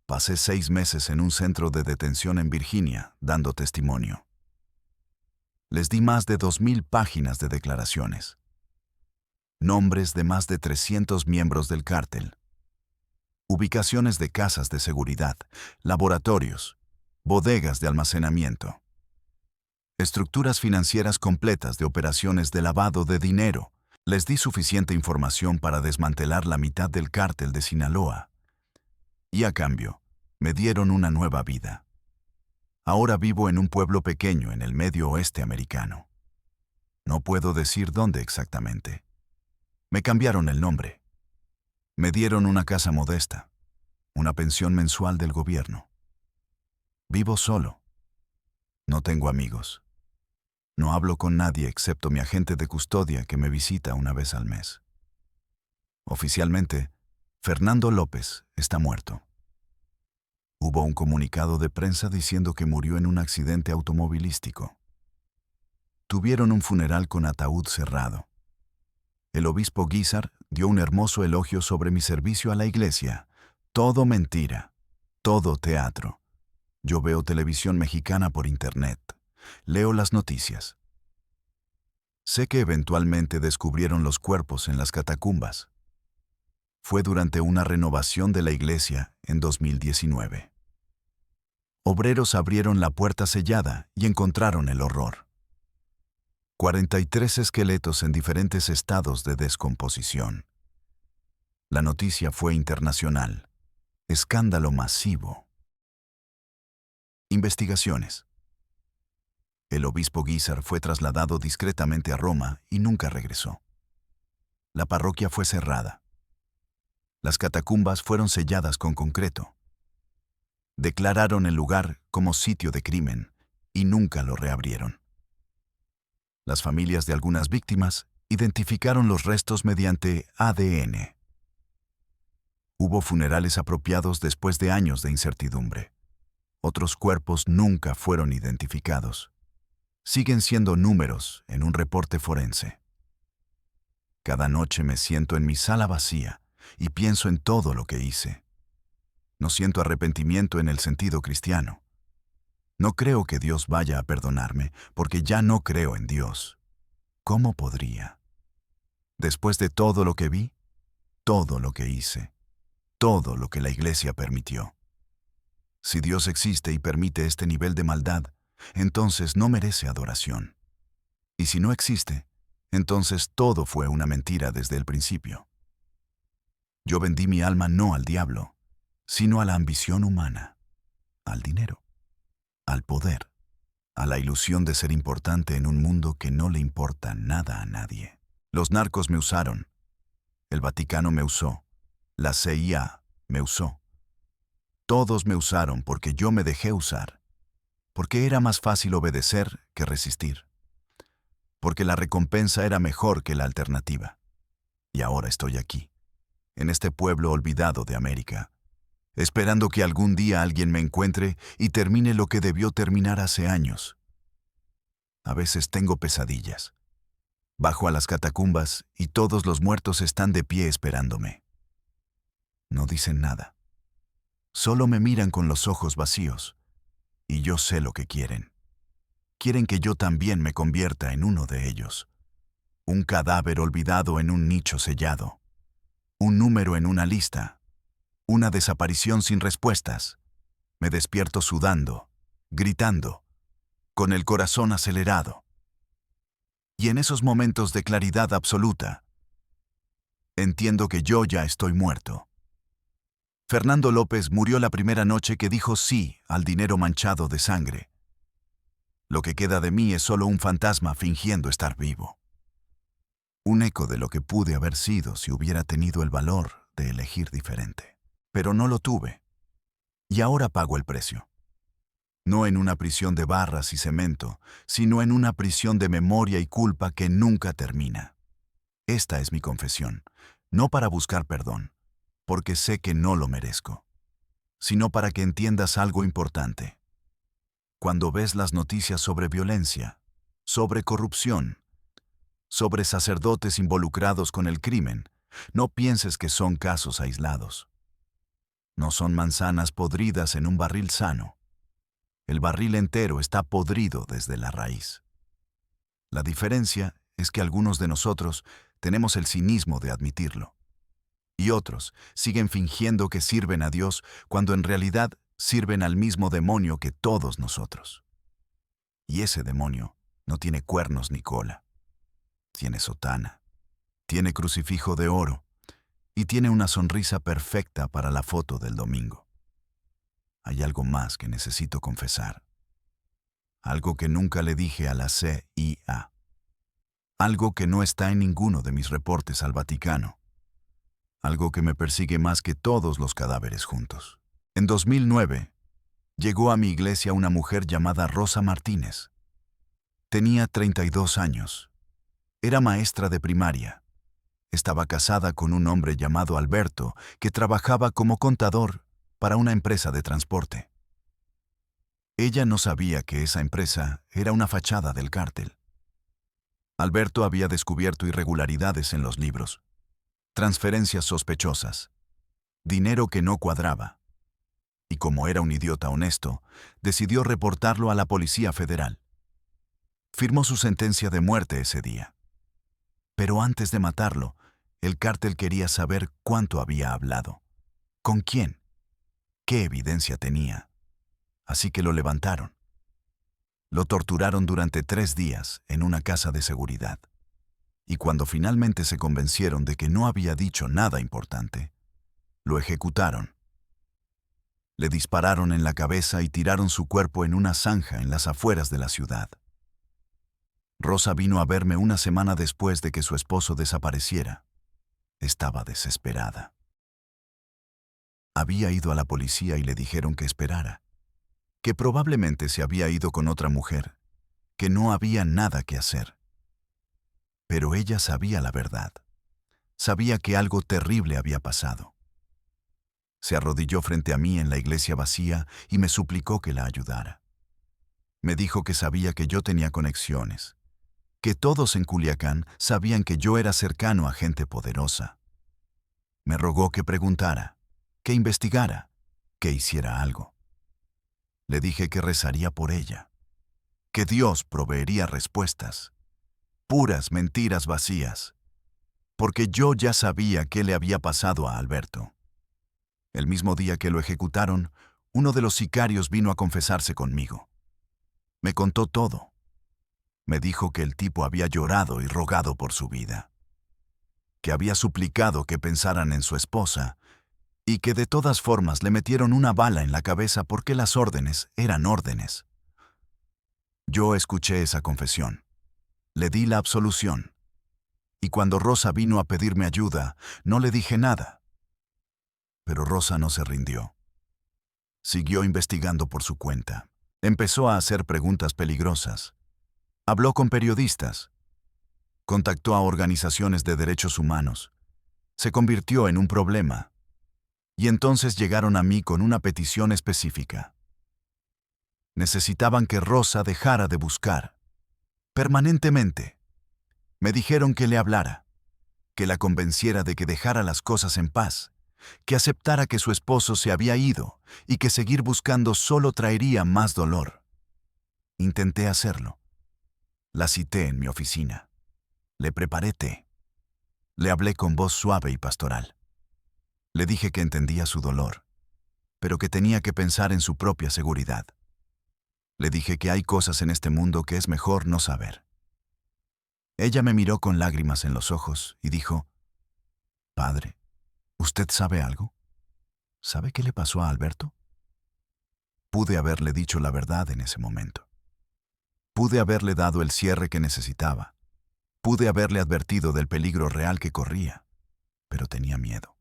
Pasé 6 meses en un centro de detención en Virginia, dando testimonio. Les di más de 2.000 páginas de declaraciones. Nombres de más de 300 miembros del cártel. Ubicaciones de casas de seguridad, laboratorios, bodegas de almacenamiento. Estructuras financieras completas de operaciones de lavado de dinero. Les di suficiente información para desmantelar la mitad del cártel de Sinaloa. Y a cambio, me dieron una nueva vida. Ahora vivo en un pueblo pequeño en el medio oeste americano. No puedo decir dónde exactamente. Me cambiaron el nombre. Me dieron una casa modesta, una pensión mensual del gobierno. Vivo solo. No tengo amigos. No hablo con nadie excepto mi agente de custodia que me visita una vez al mes. Oficialmente, Fernando López está muerto. Hubo un comunicado de prensa diciendo que murió en un accidente automovilístico. Tuvieron un funeral con ataúd cerrado. El obispo Guízar dio un hermoso elogio sobre mi servicio a la iglesia. Todo mentira, todo teatro. Yo veo televisión mexicana por internet. Leo las noticias. Sé que eventualmente descubrieron los cuerpos en las catacumbas. Fue durante una renovación de la iglesia en 2019. Obreros abrieron la puerta sellada y encontraron el horror. 43 esqueletos en diferentes estados de descomposición. La noticia fue internacional. Escándalo masivo. Investigaciones. El obispo Guízar fue trasladado discretamente a Roma y nunca regresó. La parroquia fue cerrada. Las catacumbas fueron selladas con concreto. Declararon el lugar como sitio de crimen y nunca lo reabrieron. Las familias de algunas víctimas identificaron los restos mediante ADN. Hubo funerales apropiados después de años de incertidumbre. Otros cuerpos nunca fueron identificados. Siguen siendo números en un reporte forense. Cada noche me siento en mi sala vacía y pienso en todo lo que hice. No siento arrepentimiento en el sentido cristiano. No creo que Dios vaya a perdonarme porque ya no creo en Dios. ¿Cómo podría? Después de todo lo que vi, todo lo que hice, todo lo que la iglesia permitió. Si Dios existe y permite este nivel de maldad, entonces no merece adoración. Y si no existe, entonces todo fue una mentira desde el principio. Yo vendí mi alma no al diablo, sino a la ambición humana, al dinero, al poder, a la ilusión de ser importante en un mundo que no le importa nada a nadie. Los narcos me usaron, el Vaticano me usó, la CIA me usó. Todos me usaron porque yo me dejé usar, porque era más fácil obedecer que resistir, porque la recompensa era mejor que la alternativa. Y ahora estoy aquí, en este pueblo olvidado de América, esperando que algún día alguien me encuentre y termine lo que debió terminar hace años. A veces tengo pesadillas. Bajo a las catacumbas y todos los muertos están de pie esperándome. No dicen nada. Solo me miran con los ojos vacíos. Y yo sé lo que quieren. Quieren que yo también me convierta en uno de ellos. Un cadáver olvidado en un nicho sellado. Un número en una lista. Una desaparición sin respuestas. Me despierto sudando, gritando, con el corazón acelerado. Y en esos momentos de claridad absoluta, entiendo que yo ya estoy muerto. Fernando López murió la primera noche que dijo sí al dinero manchado de sangre. Lo que queda de mí es solo un fantasma fingiendo estar vivo. Un eco de lo que pude haber sido si hubiera tenido el valor de elegir diferente. Pero no lo tuve. Y ahora pago el precio. No en una prisión de barras y cemento, sino en una prisión de memoria y culpa que nunca termina. Esta es mi confesión, no para buscar perdón, porque sé que no lo merezco, sino para que entiendas algo importante. Cuando ves las noticias sobre violencia, sobre corrupción, sobre sacerdotes involucrados con el crimen, no pienses que son casos aislados. No son manzanas podridas en un barril sano. El barril entero está podrido desde la raíz. La diferencia es que algunos de nosotros tenemos el cinismo de admitirlo, y otros siguen fingiendo que sirven a Dios cuando en realidad sirven al mismo demonio que todos nosotros. Y ese demonio no tiene cuernos ni cola, tiene sotana, tiene crucifijo de oro y tiene una sonrisa perfecta para la foto del domingo. Hay algo más que necesito confesar, algo que nunca le dije a la CIA, algo que no está en ninguno de mis reportes al Vaticano, algo que me persigue más que todos los cadáveres juntos. En 2009, llegó a mi iglesia una mujer llamada Rosa Martínez. Tenía 32 años. Era maestra de primaria. Estaba casada con un hombre llamado Alberto, que trabajaba como contador para una empresa de transporte. Ella no sabía que esa empresa era una fachada del cártel. Alberto había descubierto irregularidades en los libros, transferencias sospechosas, dinero que no cuadraba. Y como era un idiota honesto, decidió reportarlo a la Policía Federal. Firmó su sentencia de muerte ese día. Pero antes de matarlo, el cártel quería saber cuánto había hablado, con quién, qué evidencia tenía. Así que lo levantaron. Lo torturaron durante 3 días en una casa de seguridad. Y cuando finalmente se convencieron de que no había dicho nada importante, lo ejecutaron. Le dispararon en la cabeza y tiraron su cuerpo en una zanja en las afueras de la ciudad. Rosa vino a verme una semana después de que su esposo desapareciera. Estaba desesperada. Había ido a la policía y le dijeron que esperara, que probablemente se había ido con otra mujer, que no había nada que hacer. Pero ella sabía la verdad. Sabía que algo terrible había pasado. Se arrodilló frente a mí en la iglesia vacía y me suplicó que la ayudara. Me dijo que sabía que yo tenía conexiones, que todos en Culiacán sabían que yo era cercano a gente poderosa. Me rogó que preguntara, que investigara, que hiciera algo. Le dije que rezaría por ella, que Dios proveería respuestas, puras mentiras vacías, porque yo ya sabía qué le había pasado a Alberto. El mismo día que lo ejecutaron, uno de los sicarios vino a confesarse conmigo. Me contó todo. Me dijo que el tipo había llorado y rogado por su vida, que había suplicado que pensaran en su esposa y que de todas formas le metieron una bala en la cabeza porque las órdenes eran órdenes. Yo escuché esa confesión. Le di la absolución. Y cuando Rosa vino a pedirme ayuda, no le dije nada. Pero Rosa no se rindió. Siguió investigando por su cuenta. Empezó a hacer preguntas peligrosas. Habló con periodistas. Contactó a organizaciones de derechos humanos. Se convirtió en un problema. Y entonces llegaron a mí con una petición específica. Necesitaban que Rosa dejara de buscar. Permanentemente. Me dijeron que le hablara, que la convenciera de que dejara las cosas en paz, que aceptara que su esposo se había ido y que seguir buscando solo traería más dolor. Intenté hacerlo. La cité en mi oficina. Le preparé té. Le hablé con voz suave y pastoral. Le dije que entendía su dolor, pero que tenía que pensar en su propia seguridad. Le dije que hay cosas en este mundo que es mejor no saber. Ella me miró con lágrimas en los ojos y dijo, «Padre, ¿usted sabe algo? ¿Sabe qué le pasó a Alberto?» Pude haberle dicho la verdad en ese momento. Pude haberle dado el cierre que necesitaba. Pude haberle advertido del peligro real que corría, pero tenía miedo.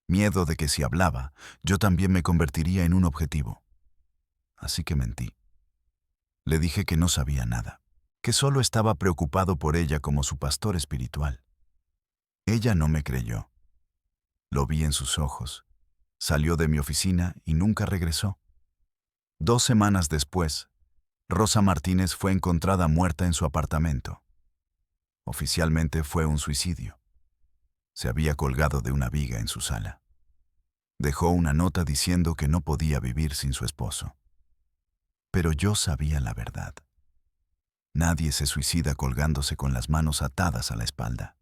Miedo de que si hablaba, yo también me convertiría en un objetivo. Así que mentí. Le dije que no sabía nada, que solo estaba preocupado por ella como su pastor espiritual. Ella no me creyó. Lo vi en sus ojos. Salió de mi oficina y nunca regresó. 2 semanas después, Rosa Martínez fue encontrada muerta en su apartamento. Oficialmente fue un suicidio. Se había colgado de una viga en su sala. Dejó una nota diciendo que no podía vivir sin su esposo. Pero yo sabía la verdad. Nadie se suicida colgándose con las manos atadas a la espalda.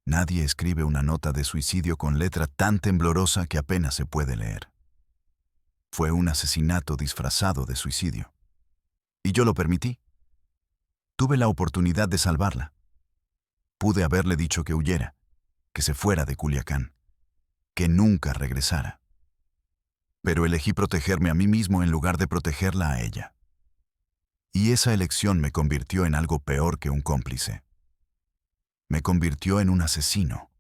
Nadie escribe una nota de suicidio con letra tan temblorosa que apenas se puede leer. Fue un asesinato disfrazado de suicidio. Y yo lo permití. Tuve la oportunidad de salvarla. Pude haberle dicho que huyera, que se fuera de Culiacán, que nunca regresara. Pero elegí protegerme a mí mismo en lugar de protegerla a ella. Y esa elección me convirtió en algo peor que un cómplice. Me convirtió en un asesino.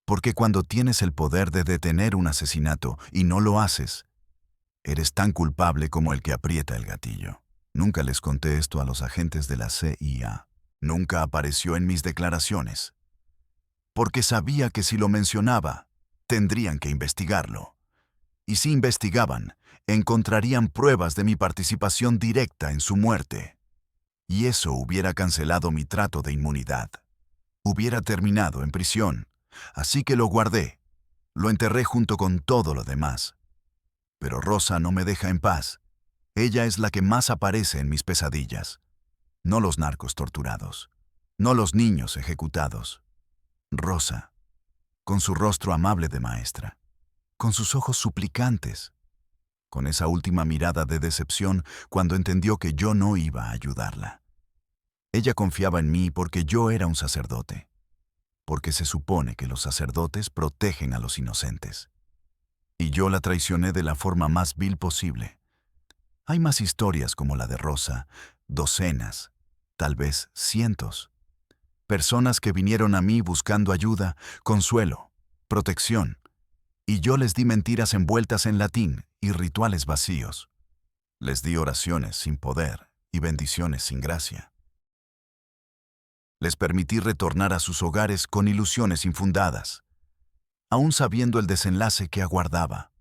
Porque cuando tienes el poder de detener un asesinato y no lo haces, eres tan culpable como el que aprieta el gatillo. Nunca les conté esto a los agentes de la CIA. Nunca apareció en mis declaraciones. Porque sabía que si lo mencionaba, tendrían que investigarlo. Y si investigaban, encontrarían pruebas de mi participación directa en su muerte. Y eso hubiera cancelado mi trato de inmunidad. Hubiera terminado en prisión. Así que lo guardé. Lo enterré junto con todo lo demás. Pero Rosa no me deja en paz. Ella es la que más aparece en mis pesadillas. No los narcos torturados. No los niños ejecutados. Rosa, con su rostro amable de maestra. Con sus ojos suplicantes. Con esa última mirada de decepción cuando entendió que yo no iba a ayudarla. Ella confiaba en mí porque yo era un sacerdote. Porque se supone que los sacerdotes protegen a los inocentes. Y yo la traicioné de la forma más vil posible. Hay más historias como la de Rosa, docenas, tal vez cientos. Personas que vinieron a mí buscando ayuda, consuelo, protección. Y yo les di mentiras envueltas en latín y rituales vacíos. Les di oraciones sin poder y bendiciones sin gracia. Les permití retornar a sus hogares con ilusiones infundadas, aún sabiendo el desenlace que aguardaba.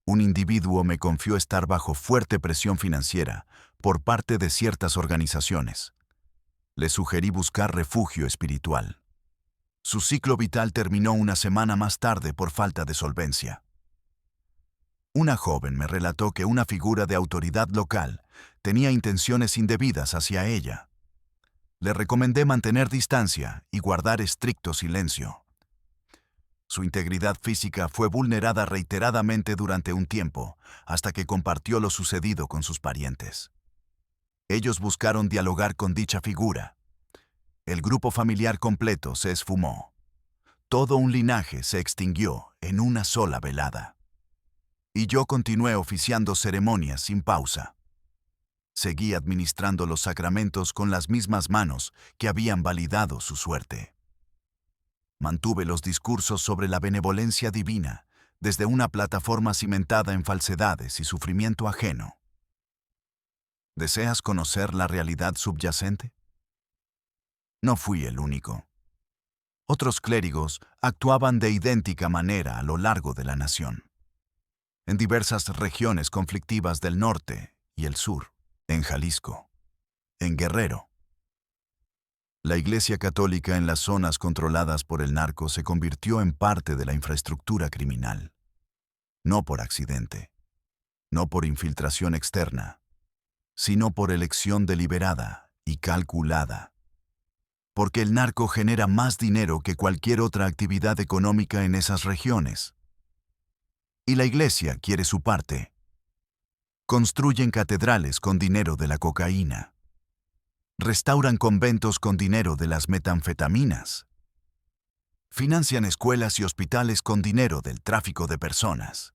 Un individuo me confió estar bajo fuerte presión financiera por parte de ciertas organizaciones. Le sugerí buscar refugio espiritual. Su ciclo vital terminó una semana más tarde por falta de solvencia. Una joven me relató que una figura de autoridad local tenía intenciones indebidas hacia ella. Le recomendé mantener distancia y guardar estricto silencio. Su integridad física fue vulnerada reiteradamente durante un tiempo, hasta que compartió lo sucedido con sus parientes. Ellos buscaron dialogar con dicha figura. El grupo familiar completo se esfumó. Todo un linaje se extinguió en una sola velada. Y yo continué oficiando ceremonias sin pausa. Seguí administrando los sacramentos con las mismas manos que habían validado su suerte. Mantuve los discursos sobre la benevolencia divina desde una plataforma cimentada en falsedades y sufrimiento ajeno. ¿Deseas conocer la realidad subyacente? No fui el único. Otros clérigos actuaban de idéntica manera a lo largo de la nación. En diversas regiones conflictivas del norte y el sur, en Jalisco, en Guerrero. La Iglesia Católica en las zonas controladas por el narco se convirtió en parte de la infraestructura criminal. No por accidente, no por infiltración externa, sino por elección deliberada y calculada. Porque el narco genera más dinero que cualquier otra actividad económica en esas regiones. Y la Iglesia quiere su parte. Construyen catedrales con dinero de la cocaína. Restauran conventos con dinero de las metanfetaminas. Financian escuelas y hospitales con dinero del tráfico de personas.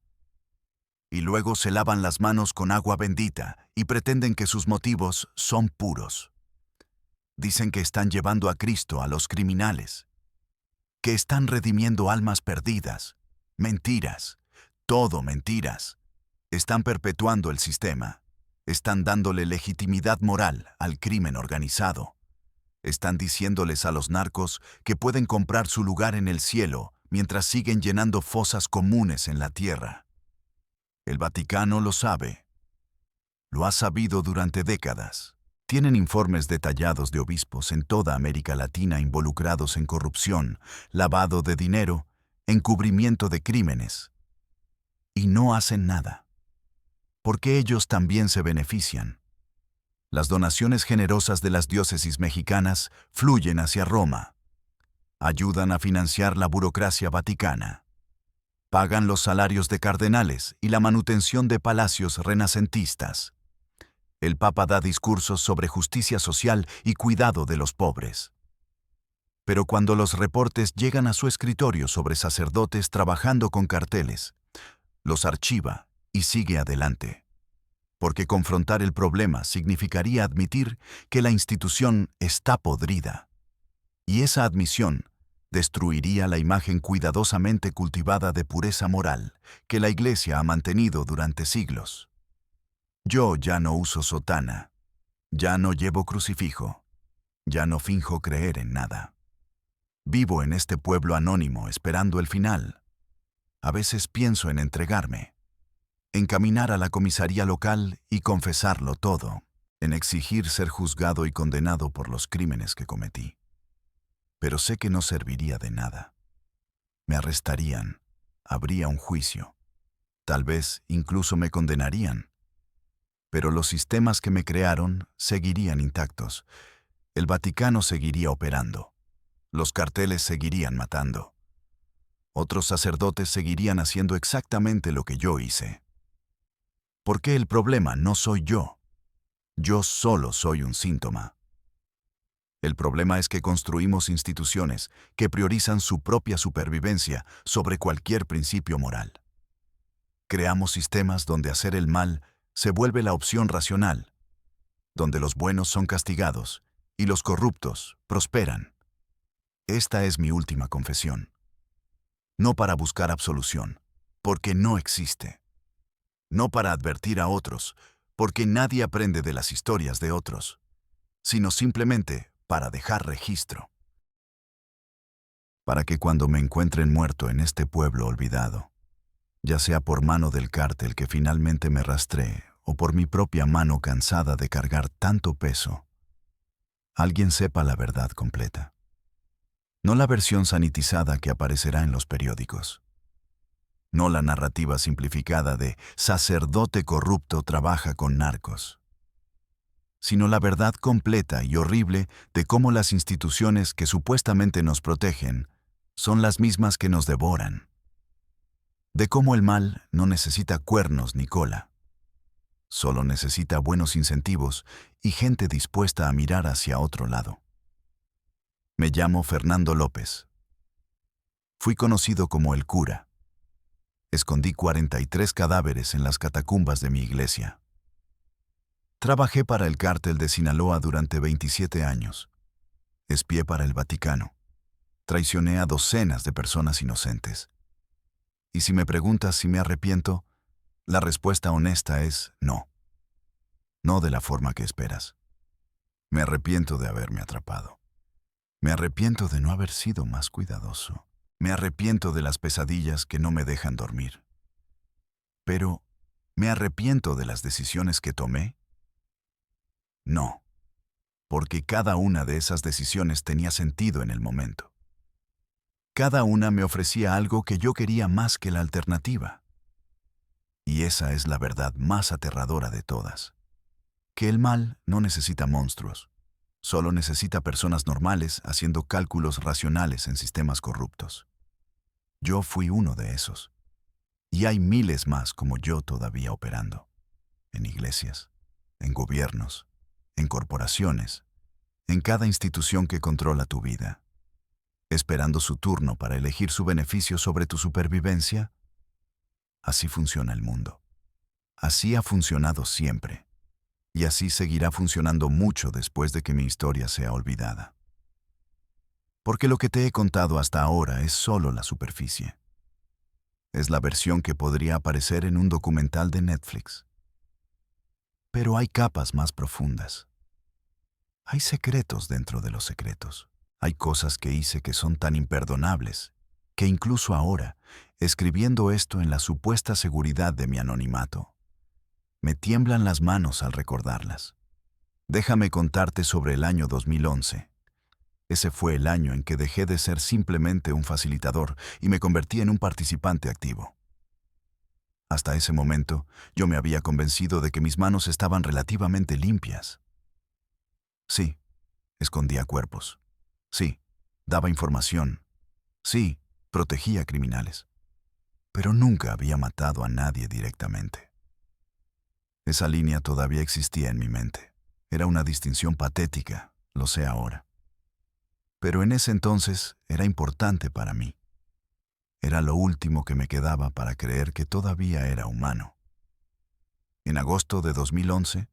Y luego se lavan las manos con agua bendita y pretenden que sus motivos son puros. Dicen que están llevando a Cristo a los criminales, que están redimiendo almas perdidas. Mentiras, todo mentiras. Están perpetuando el sistema. Están dándole legitimidad moral al crimen organizado. Están diciéndoles a los narcos que pueden comprar su lugar en el cielo mientras siguen llenando fosas comunes en la tierra. El Vaticano lo sabe. Lo ha sabido durante décadas. Tienen informes detallados de obispos en toda América Latina involucrados en corrupción, lavado de dinero, encubrimiento de crímenes. Y no hacen nada. Porque ellos también se benefician. Las donaciones generosas de las diócesis mexicanas fluyen hacia Roma. Ayudan a financiar la burocracia vaticana. Pagan los salarios de cardenales y la manutención de palacios renacentistas. El Papa da discursos sobre justicia social y cuidado de los pobres. Pero cuando los reportes llegan a su escritorio sobre sacerdotes trabajando con carteles, los archiva y sigue adelante. Porque confrontar el problema significaría admitir que la institución está podrida. Y esa admisión destruiría la imagen cuidadosamente cultivada de pureza moral que la Iglesia ha mantenido durante siglos. Yo ya no uso sotana, ya no llevo crucifijo, ya no finjo creer en nada. Vivo en este pueblo anónimo esperando el final. A veces pienso en entregarme, en caminar a la comisaría local y confesarlo todo, en exigir ser juzgado y condenado por los crímenes que cometí. Pero sé que no serviría de nada. Me arrestarían, habría un juicio, tal vez incluso me condenarían. Pero los sistemas que me crearon seguirían intactos. El Vaticano seguiría operando. Los carteles seguirían matando. Otros sacerdotes seguirían haciendo exactamente lo que yo hice. Porque el problema no soy yo. Yo solo soy un síntoma. El problema es que construimos instituciones que priorizan su propia supervivencia sobre cualquier principio moral. Creamos sistemas donde hacer el mal se vuelve la opción racional, donde los buenos son castigados y los corruptos prosperan. Esta es mi última confesión. No para buscar absolución, porque no existe. No para advertir a otros, porque nadie aprende de las historias de otros, sino simplemente para dejar registro. Para que cuando me encuentren muerto en este pueblo olvidado, ya sea por mano del cártel que finalmente me rastree o por mi propia mano cansada de cargar tanto peso, alguien sepa la verdad completa. No la versión sanitizada que aparecerá en los periódicos. No la narrativa simplificada de sacerdote corrupto trabaja con narcos, sino la verdad completa y horrible de cómo las instituciones que supuestamente nos protegen son las mismas que nos devoran. De cómo el mal no necesita cuernos ni cola. Solo necesita buenos incentivos y gente dispuesta a mirar hacia otro lado. Me llamo Fernando López. Fui conocido como el cura. Escondí 43 cadáveres en las catacumbas de mi iglesia. Trabajé para el cártel de Sinaloa durante 27 años. Espié para el Vaticano. Traicioné a docenas de personas inocentes. Y si me preguntas si me arrepiento, la respuesta honesta es no. No de la forma que esperas. Me arrepiento de haberme atrapado. Me arrepiento de no haber sido más cuidadoso. Me arrepiento de las pesadillas que no me dejan dormir. Pero, ¿me arrepiento de las decisiones que tomé? No, porque cada una de esas decisiones tenía sentido en el momento. Cada una me ofrecía algo que yo quería más que la alternativa. Y esa es la verdad más aterradora de todas. Que el mal no necesita monstruos, solo necesita personas normales haciendo cálculos racionales en sistemas corruptos. Yo fui uno de esos. Y hay miles más como yo todavía operando. En iglesias, en gobiernos, en corporaciones, en cada institución que controla tu vida. Esperando su turno para elegir su beneficio sobre tu supervivencia. Así funciona el mundo. Así ha funcionado siempre. Y así seguirá funcionando mucho después de que mi historia sea olvidada. Porque lo que te he contado hasta ahora es solo la superficie. Es la versión que podría aparecer en un documental de Netflix. Pero hay capas más profundas. Hay secretos dentro de los secretos. Hay cosas que hice que son tan imperdonables, que incluso ahora, escribiendo esto en la supuesta seguridad de mi anonimato, me tiemblan las manos al recordarlas. Déjame contarte sobre el año 2011. Ese fue el año en que dejé de ser simplemente un facilitador y me convertí en un participante activo. Hasta ese momento, yo me había convencido de que mis manos estaban relativamente limpias. Sí, escondía cuerpos. Sí, daba información. Sí, protegía a criminales. Pero nunca había matado a nadie directamente. Esa línea todavía existía en mi mente. Era una distinción patética, lo sé ahora. Pero en ese entonces era importante para mí. Era lo último que me quedaba para creer que todavía era humano. En agosto de 2011,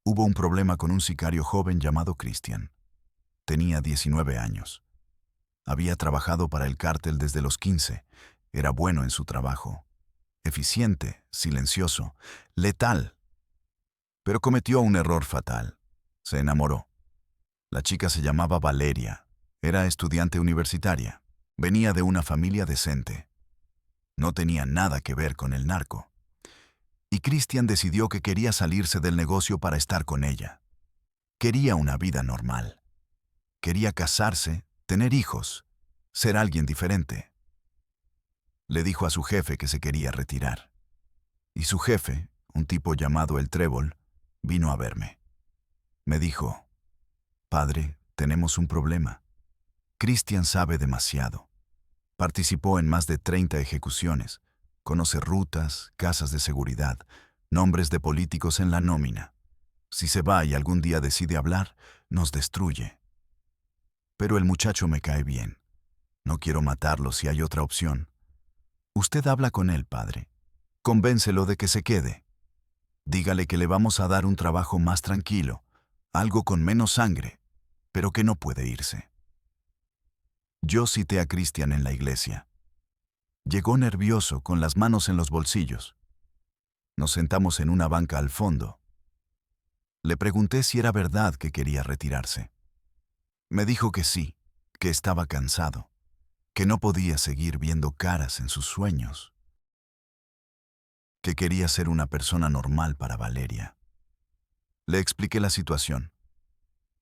hubo un problema con un sicario joven llamado Christian. Tenía 19 años. Había trabajado para el cártel desde los 15. Era bueno en su trabajo. Eficiente, silencioso, letal. Pero cometió un error fatal. Se enamoró. La chica se llamaba Valeria. Era estudiante universitaria. Venía de una familia decente. No tenía nada que ver con el narco. Y Christian decidió que quería salirse del negocio para estar con ella. Quería una vida normal. Quería casarse, tener hijos, ser alguien diferente. Le dijo a su jefe que se quería retirar. Y su jefe, un tipo llamado el Trébol, vino a verme. Me dijo: «Padre, tenemos un problema. Christian sabe demasiado. Participó en más de 30 ejecuciones. Conoce rutas, casas de seguridad, nombres de políticos en la nómina. Si se va y algún día decide hablar, nos destruye. Pero el muchacho me cae bien. No quiero matarlo si hay otra opción. Usted habla con él, padre. Convéncelo de que se quede. Dígale que le vamos a dar un trabajo más tranquilo, algo con menos sangre, pero que no puede irse». Yo cité a Christian en la iglesia. Llegó nervioso, con las manos en los bolsillos. Nos sentamos en una banca al fondo. Le pregunté si era verdad que quería retirarse. Me dijo que sí, que estaba cansado, que no podía seguir viendo caras en sus sueños, que quería ser una persona normal para Valeria. Le expliqué la situación.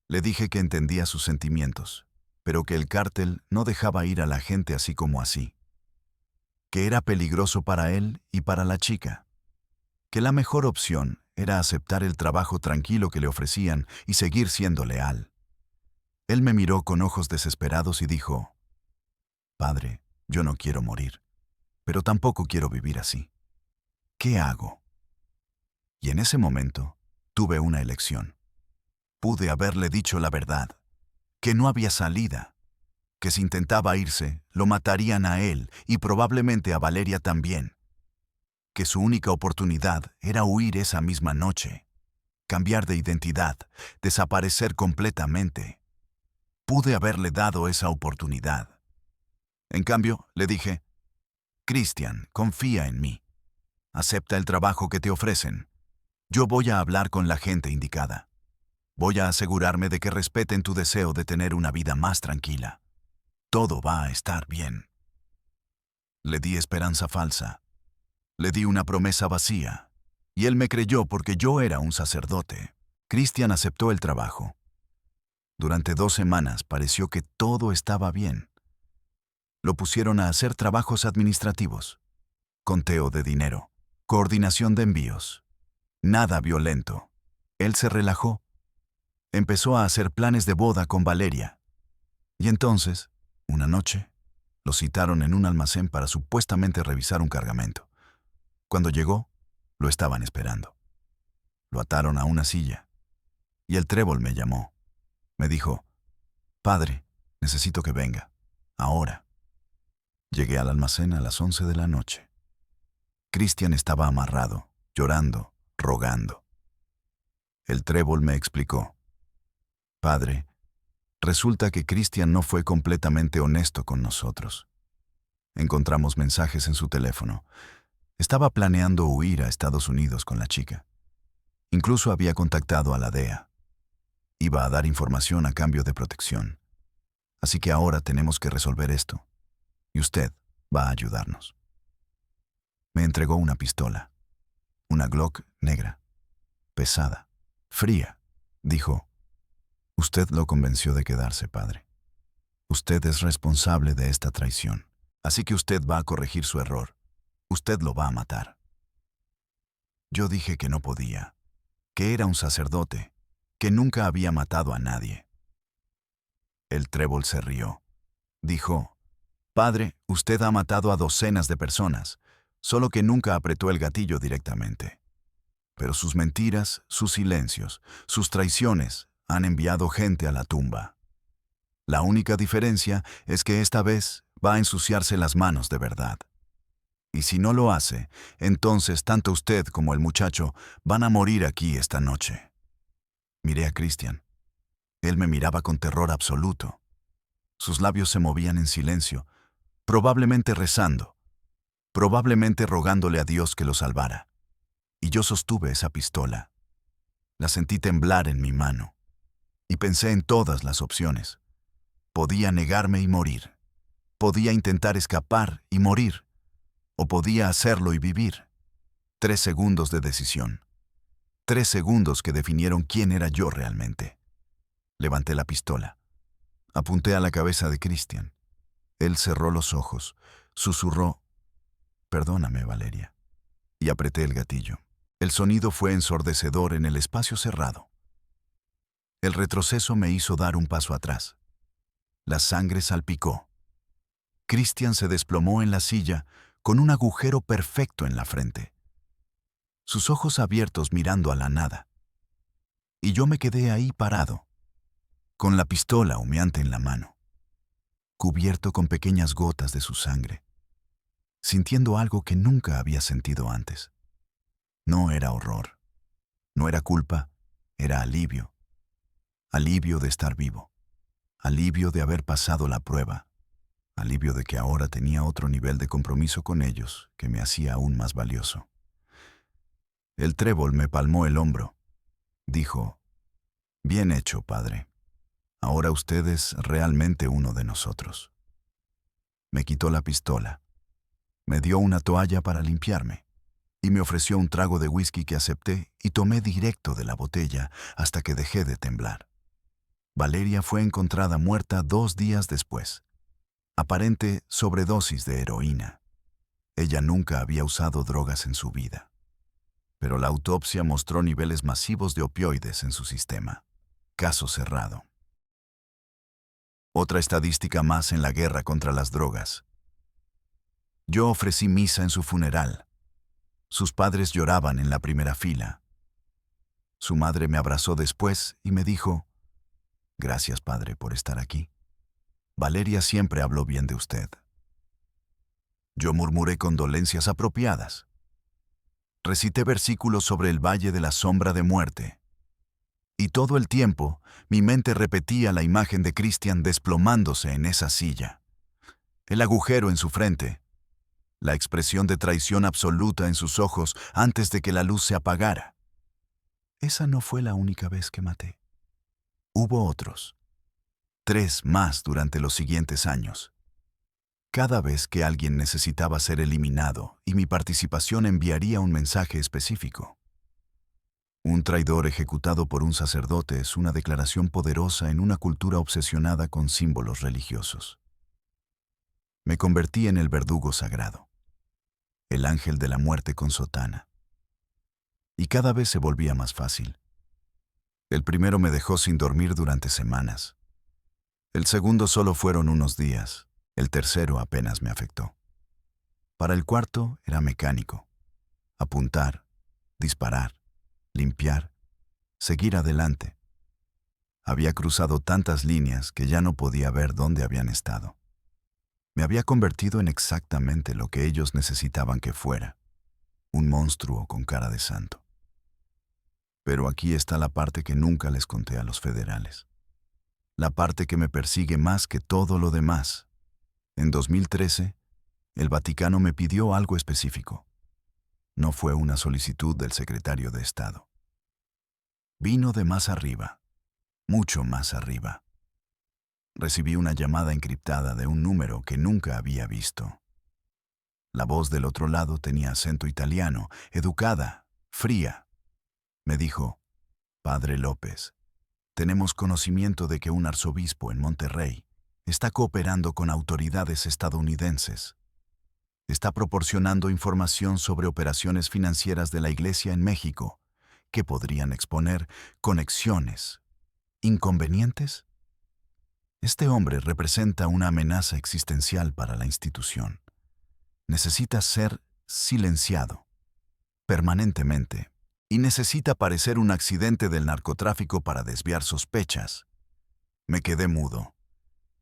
Le dije que entendía sus sentimientos, pero que el cártel no dejaba ir a la gente así como así, que era peligroso para él y para la chica, que la mejor opción era aceptar el trabajo tranquilo que le ofrecían y seguir siendo leal. Él me miró con ojos desesperados y dijo: «Padre, yo no quiero morir, pero tampoco quiero vivir así. ¿Qué hago?». Y en ese momento tuve una elección. Pude haberle dicho la verdad, que no había salida, que si intentaba irse, lo matarían a él y probablemente a Valeria también, que su única oportunidad era huir esa misma noche, cambiar de identidad, desaparecer completamente. Pude haberle dado esa oportunidad. En cambio, le dije: «Christian, confía en mí. Acepta el trabajo que te ofrecen. Yo voy a hablar con la gente indicada. Voy a asegurarme de que respeten tu deseo de tener una vida más tranquila. Todo va a estar bien». Le di esperanza falsa. Le di una promesa vacía. Y él me creyó porque yo era un sacerdote. Christian aceptó el trabajo. Durante 2 semanas pareció que todo estaba bien. Lo pusieron a hacer trabajos administrativos, conteo de dinero, coordinación de envíos. Nada violento. Él se relajó. Empezó a hacer planes de boda con Valeria. Y entonces, una noche, lo citaron en un almacén para supuestamente revisar un cargamento. Cuando llegó, lo estaban esperando. Lo ataron a una silla. Y el Trébol me llamó. Me dijo: «Padre, necesito que venga. Ahora». Llegué al almacén a las 11 de la noche. Christian estaba amarrado, llorando, rogando. El Trébol me explicó: «Padre, resulta que Christian no fue completamente honesto con nosotros. Encontramos mensajes en su teléfono. Estaba planeando huir a Estados Unidos con la chica. Incluso había contactado a la DEA. Iba a dar información a cambio de protección. Así que ahora tenemos que resolver esto. Y usted va a ayudarnos». Me entregó una pistola. Una Glock negra. Pesada. Fría. Dijo: «Usted lo convenció de quedarse, padre. Usted es responsable de esta traición. Así que usted va a corregir su error. Usted lo va a matar». Yo dije que no podía, que era un sacerdote, que nunca había matado a nadie. El trébol se rió. Dijo, «Padre, usted ha matado a docenas de personas, solo que nunca apretó el gatillo directamente. Pero sus mentiras, sus silencios, sus traiciones han enviado gente a la tumba. La única diferencia es que esta vez va a ensuciarse las manos de verdad. Y si no lo hace, entonces tanto usted como el muchacho van a morir aquí esta noche». Miré a Christian. Él me miraba con terror absoluto. Sus labios se movían en silencio, probablemente rezando, probablemente rogándole a Dios que lo salvara. Y yo sostuve esa pistola. La sentí temblar en mi mano. Y pensé en todas las opciones. Podía negarme y morir. Podía intentar escapar y morir. O podía hacerlo y vivir. 3 segundos de decisión. 3 segundos que definieron quién era yo realmente. Levanté la pistola. Apunté a la cabeza de Christian. Él cerró los ojos, susurró, «Perdóname, Valeria», y apreté el gatillo. El sonido fue ensordecedor en el espacio cerrado. El retroceso me hizo dar un paso atrás. La sangre salpicó. Christian se desplomó en la silla con un agujero perfecto en la frente. Sus ojos abiertos mirando a la nada. Y yo me quedé ahí parado, con la pistola humeante en la mano, cubierto con pequeñas gotas de su sangre, sintiendo algo que nunca había sentido antes. No era horror, no era culpa, era alivio. Alivio de estar vivo, alivio de haber pasado la prueba, alivio de que ahora tenía otro nivel de compromiso con ellos que me hacía aún más valioso. El trébol me palmó el hombro. Dijo, «Bien hecho, padre. Ahora usted es realmente uno de nosotros». Me quitó la pistola, me dio una toalla para limpiarme y me ofreció un trago de whisky que acepté y tomé directo de la botella hasta que dejé de temblar. Valeria fue encontrada muerta 2 días después. Aparente sobredosis de heroína. Ella nunca había usado drogas en su vida. Pero la autopsia mostró niveles masivos de opioides en su sistema. Caso cerrado. Otra estadística más en la guerra contra las drogas. Yo ofrecí misa en su funeral. Sus padres lloraban en la primera fila. Su madre me abrazó después y me dijo, «Gracias, padre, por estar aquí. Valeria siempre habló bien de usted». Yo murmuré condolencias apropiadas. Recité versículos sobre el valle de la sombra de muerte. Y todo el tiempo, mi mente repetía la imagen de Christian desplomándose en esa silla. El agujero en su frente. La expresión de traición absoluta en sus ojos antes de que la luz se apagara. Esa no fue la única vez que maté. Hubo otros. 3 más durante los siguientes años. Cada vez que alguien necesitaba ser eliminado y mi participación enviaría un mensaje específico. Un traidor ejecutado por un sacerdote es una declaración poderosa en una cultura obsesionada con símbolos religiosos. Me convertí en el verdugo sagrado, el ángel de la muerte con sotana. Y cada vez se volvía más fácil. El primero me dejó sin dormir durante semanas. El segundo solo fueron unos días. El tercero apenas me afectó. Para el cuarto era mecánico. Apuntar, disparar, limpiar, seguir adelante. Había cruzado tantas líneas que ya no podía ver dónde habían estado. Me había convertido en exactamente lo que ellos necesitaban que fuera, un monstruo con cara de santo. Pero aquí está la parte que nunca les conté a los federales. La parte que me persigue más que todo lo demás. En 2013, el Vaticano me pidió algo específico. No fue una solicitud del secretario de Estado. Vino de más arriba, mucho más arriba. Recibí una llamada encriptada de un número que nunca había visto. La voz del otro lado tenía acento italiano, educada, fría. Me dijo, «Padre López, tenemos conocimiento de que un arzobispo en Monterrey está cooperando con autoridades estadounidenses. Está proporcionando información sobre operaciones financieras de la Iglesia en México que podrían exponer conexiones, inconvenientes. Este hombre representa una amenaza existencial para la institución. Necesita ser silenciado permanentemente y necesita parecer un accidente del narcotráfico para desviar sospechas. Me quedé mudo.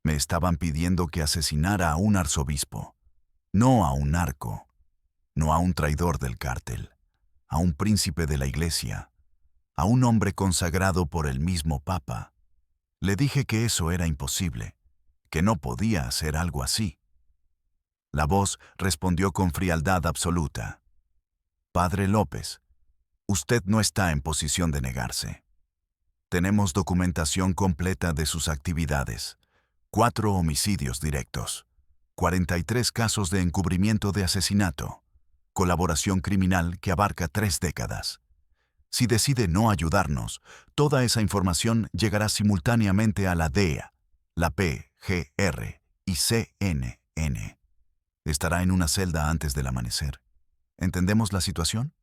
Me estaban pidiendo que asesinara a un arzobispo, no a un narco, no a un traidor del cártel, a un príncipe de la iglesia, a un hombre consagrado por el mismo Papa. Le dije que eso era imposible, que no podía hacer algo así. La voz respondió con frialdad absoluta. Padre López, usted no está en posición de negarse. Tenemos documentación completa de sus actividades. 4 homicidios directos, 43 casos de encubrimiento de asesinato, colaboración criminal que abarca 3 décadas. Si decide no ayudarnos, toda esa información llegará simultáneamente a la DEA, la PGR y CNN. Estará en una celda antes del amanecer. ¿Entendemos la situación?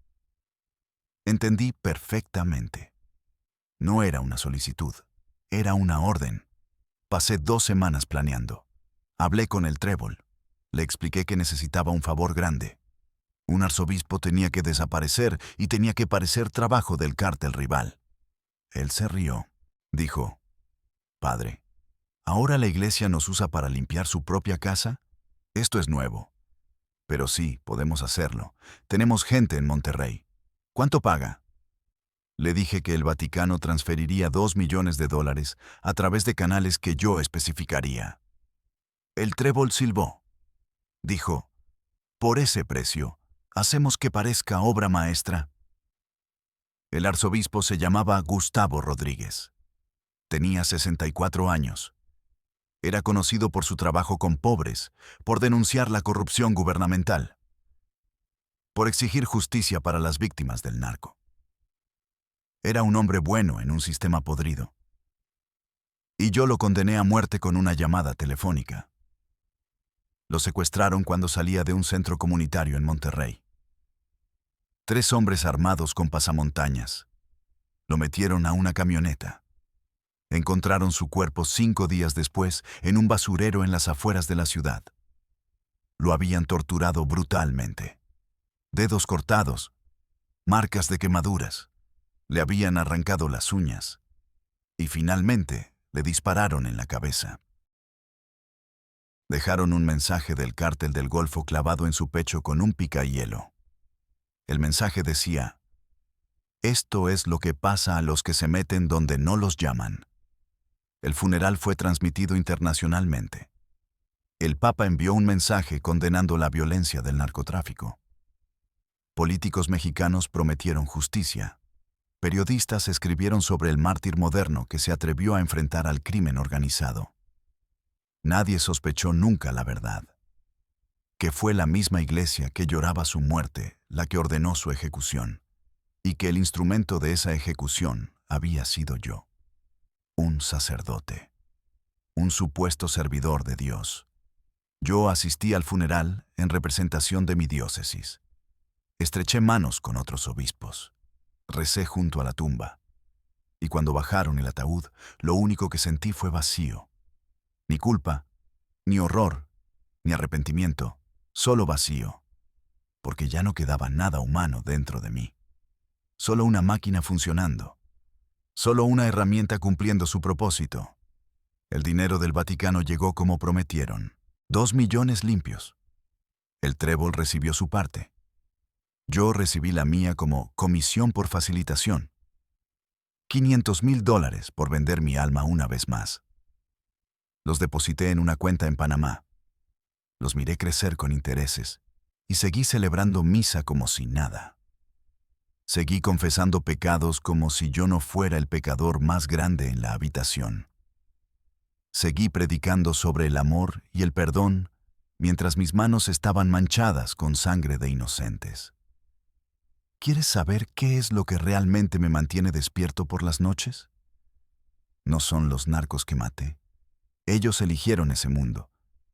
Entendí perfectamente. No era una solicitud, era una orden. Pasé 2 semanas planeando. Hablé con el trébol. Le expliqué que necesitaba un favor grande. Un arzobispo tenía que desaparecer y tenía que parecer trabajo del cártel rival. Él se rió. Dijo, «Padre, ¿ahora la iglesia nos usa para limpiar su propia casa? Esto es nuevo. Pero sí, podemos hacerlo. Tenemos gente en Monterrey. ¿Cuánto paga?» Le dije que el Vaticano transferiría $2 millones a través de canales que yo especificaría. El trébol silbó. Dijo, «Por ese precio, ¿hacemos que parezca obra maestra?» El arzobispo se llamaba Gustavo Rodríguez. Tenía 64 años. Era conocido por su trabajo con pobres, por denunciar la corrupción gubernamental, por exigir justicia para las víctimas del narco. Era un hombre bueno en un sistema podrido. Y yo lo condené a muerte con una llamada telefónica. Lo secuestraron cuando salía de un centro comunitario en Monterrey. 3 hombres armados con pasamontañas. Lo metieron a una camioneta. Encontraron su cuerpo 5 días después en un basurero en las afueras de la ciudad. Lo habían torturado brutalmente. Dedos cortados, marcas de quemaduras. Le habían arrancado las uñas. Y finalmente le dispararon en la cabeza. Dejaron un mensaje del cártel del Golfo clavado en su pecho con un picahielo. El mensaje decía, «Esto es lo que pasa a los que se meten donde no los llaman». El funeral fue transmitido internacionalmente. El Papa envió un mensaje condenando la violencia del narcotráfico. Políticos mexicanos prometieron justicia. Periodistas escribieron sobre el mártir moderno que se atrevió a enfrentar al crimen organizado. Nadie sospechó nunca la verdad, que fue la misma iglesia que lloraba su muerte la que ordenó su ejecución, y que el instrumento de esa ejecución había sido yo, un sacerdote, un supuesto servidor de Dios. Yo asistí al funeral en representación de mi diócesis. Estreché manos con otros obispos. Recé junto a la tumba, y cuando bajaron el ataúd, lo único que sentí fue vacío. Ni culpa, ni horror, ni arrepentimiento, solo vacío, porque ya no quedaba nada humano dentro de mí. Solo una máquina funcionando, solo una herramienta cumpliendo su propósito. El dinero del Vaticano llegó como prometieron, 2 millones limpios. El trébol recibió su parte. Yo recibí la mía como comisión por facilitación. $500,000 por vender mi alma una vez más. Los deposité en una cuenta en Panamá. Los miré crecer con intereses y seguí celebrando misa como si nada. Seguí confesando pecados como si yo no fuera el pecador más grande en la habitación. Seguí predicando sobre el amor y el perdón mientras mis manos estaban manchadas con sangre de inocentes. ¿Quieres saber qué es lo que realmente me mantiene despierto por las noches? No son los narcos que maté. Ellos eligieron ese mundo.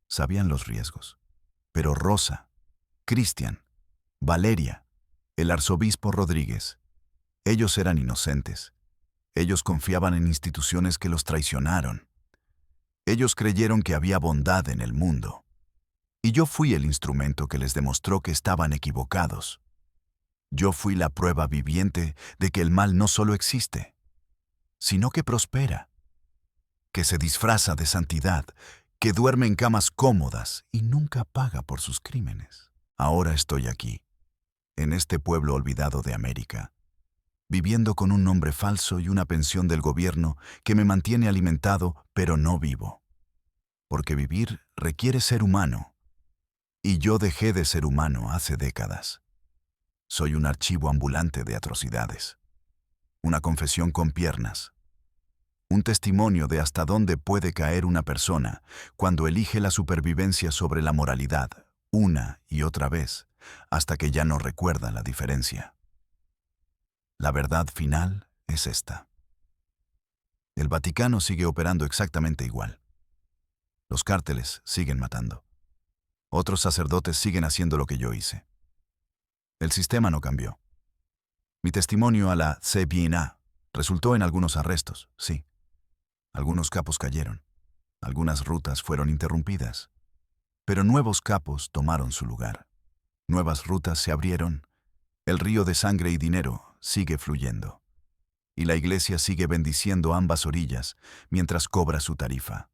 Sabían los riesgos. Pero Rosa, Cristian, Valeria, el arzobispo Rodríguez, Ellos eran inocentes. Ellos confiaban en instituciones que los traicionaron. Ellos creyeron que había bondad en el mundo. Y yo fui el instrumento que les demostró que estaban equivocados. Yo fui la prueba viviente de que el mal no solo existe, sino que prospera, que se disfraza de santidad, que duerme en camas cómodas y nunca paga por sus crímenes. Ahora estoy aquí, en este pueblo olvidado de América, viviendo con un nombre falso y una pensión del gobierno que me mantiene alimentado, pero no vivo. Porque vivir requiere ser humano, y yo dejé de ser humano hace décadas. Soy un archivo ambulante de atrocidades, una confesión con piernas, un testimonio de hasta dónde puede caer una persona cuando elige la supervivencia sobre la moralidad, una y otra vez, hasta que ya no recuerda la diferencia. La verdad final es esta. El Vaticano sigue operando exactamente igual. Los cárteles siguen matando. Otros sacerdotes siguen haciendo lo que yo hice. El sistema no cambió. Mi testimonio a la CBNA resultó en algunos arrestos, sí. Algunos capos cayeron. Algunas rutas fueron interrumpidas. Pero nuevos capos tomaron su lugar. Nuevas rutas se abrieron. El río de sangre y dinero sigue fluyendo. Y la iglesia sigue bendiciendo ambas orillas mientras cobra su tarifa.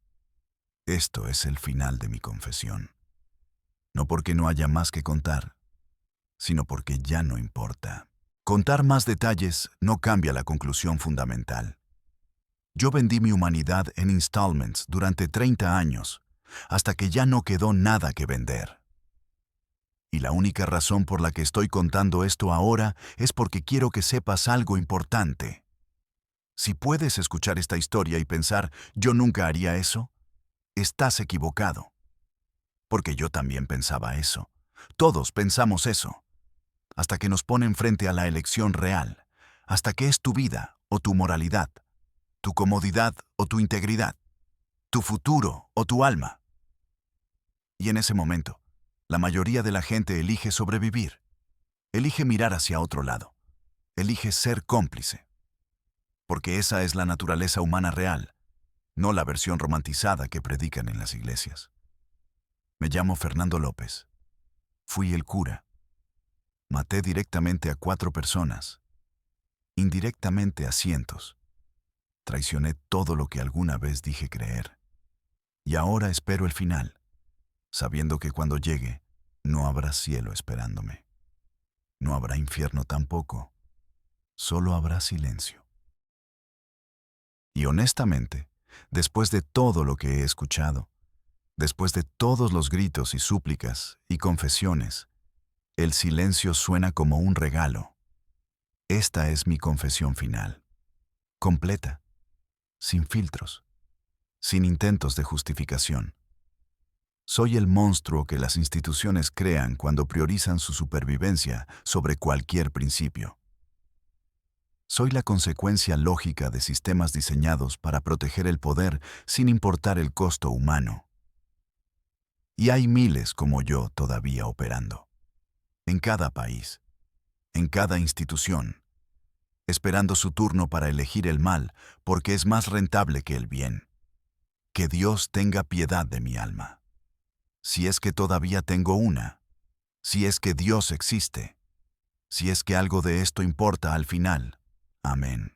Esto es el final de mi confesión. No porque no haya más que contar, sino porque ya no importa. Contar más detalles no cambia la conclusión fundamental. Yo vendí mi humanidad en installments durante 30 años, hasta que ya no quedó nada que vender. Y la única razón por la que estoy contando esto ahora es porque quiero que sepas algo importante. Si puedes escuchar esta historia y pensar, yo nunca haría eso, estás equivocado. Porque yo también pensaba eso. Todos pensamos eso. Hasta que nos ponen frente a la elección real, hasta que es tu vida o tu moralidad, tu comodidad o tu integridad, tu futuro o tu alma. Y en ese momento, la mayoría de la gente elige sobrevivir, elige mirar hacia otro lado, elige ser cómplice. Porque esa es la naturaleza humana real, no la versión romantizada que predican en las iglesias. Me llamo Fernando López. Fui el cura. Maté directamente a 4 personas, indirectamente a cientos. Traicioné todo lo que alguna vez dije creer. Y ahora espero el final, sabiendo que cuando llegue, no habrá cielo esperándome. No habrá infierno tampoco. Solo habrá silencio. Y honestamente, después de todo lo que he escuchado, después de todos los gritos y súplicas y confesiones, el silencio suena como un regalo. Esta es mi confesión final. Completa. Sin filtros. Sin intentos de justificación. Soy el monstruo que las instituciones crean cuando priorizan su supervivencia sobre cualquier principio. Soy la consecuencia lógica de sistemas diseñados para proteger el poder sin importar el costo humano. Y hay miles como yo todavía operando. En cada país, en cada institución, esperando su turno para elegir el mal porque es más rentable que el bien. Que Dios tenga piedad de mi alma. Si es que todavía tengo una, si es que Dios existe, si es que algo de esto importa al final. Amén.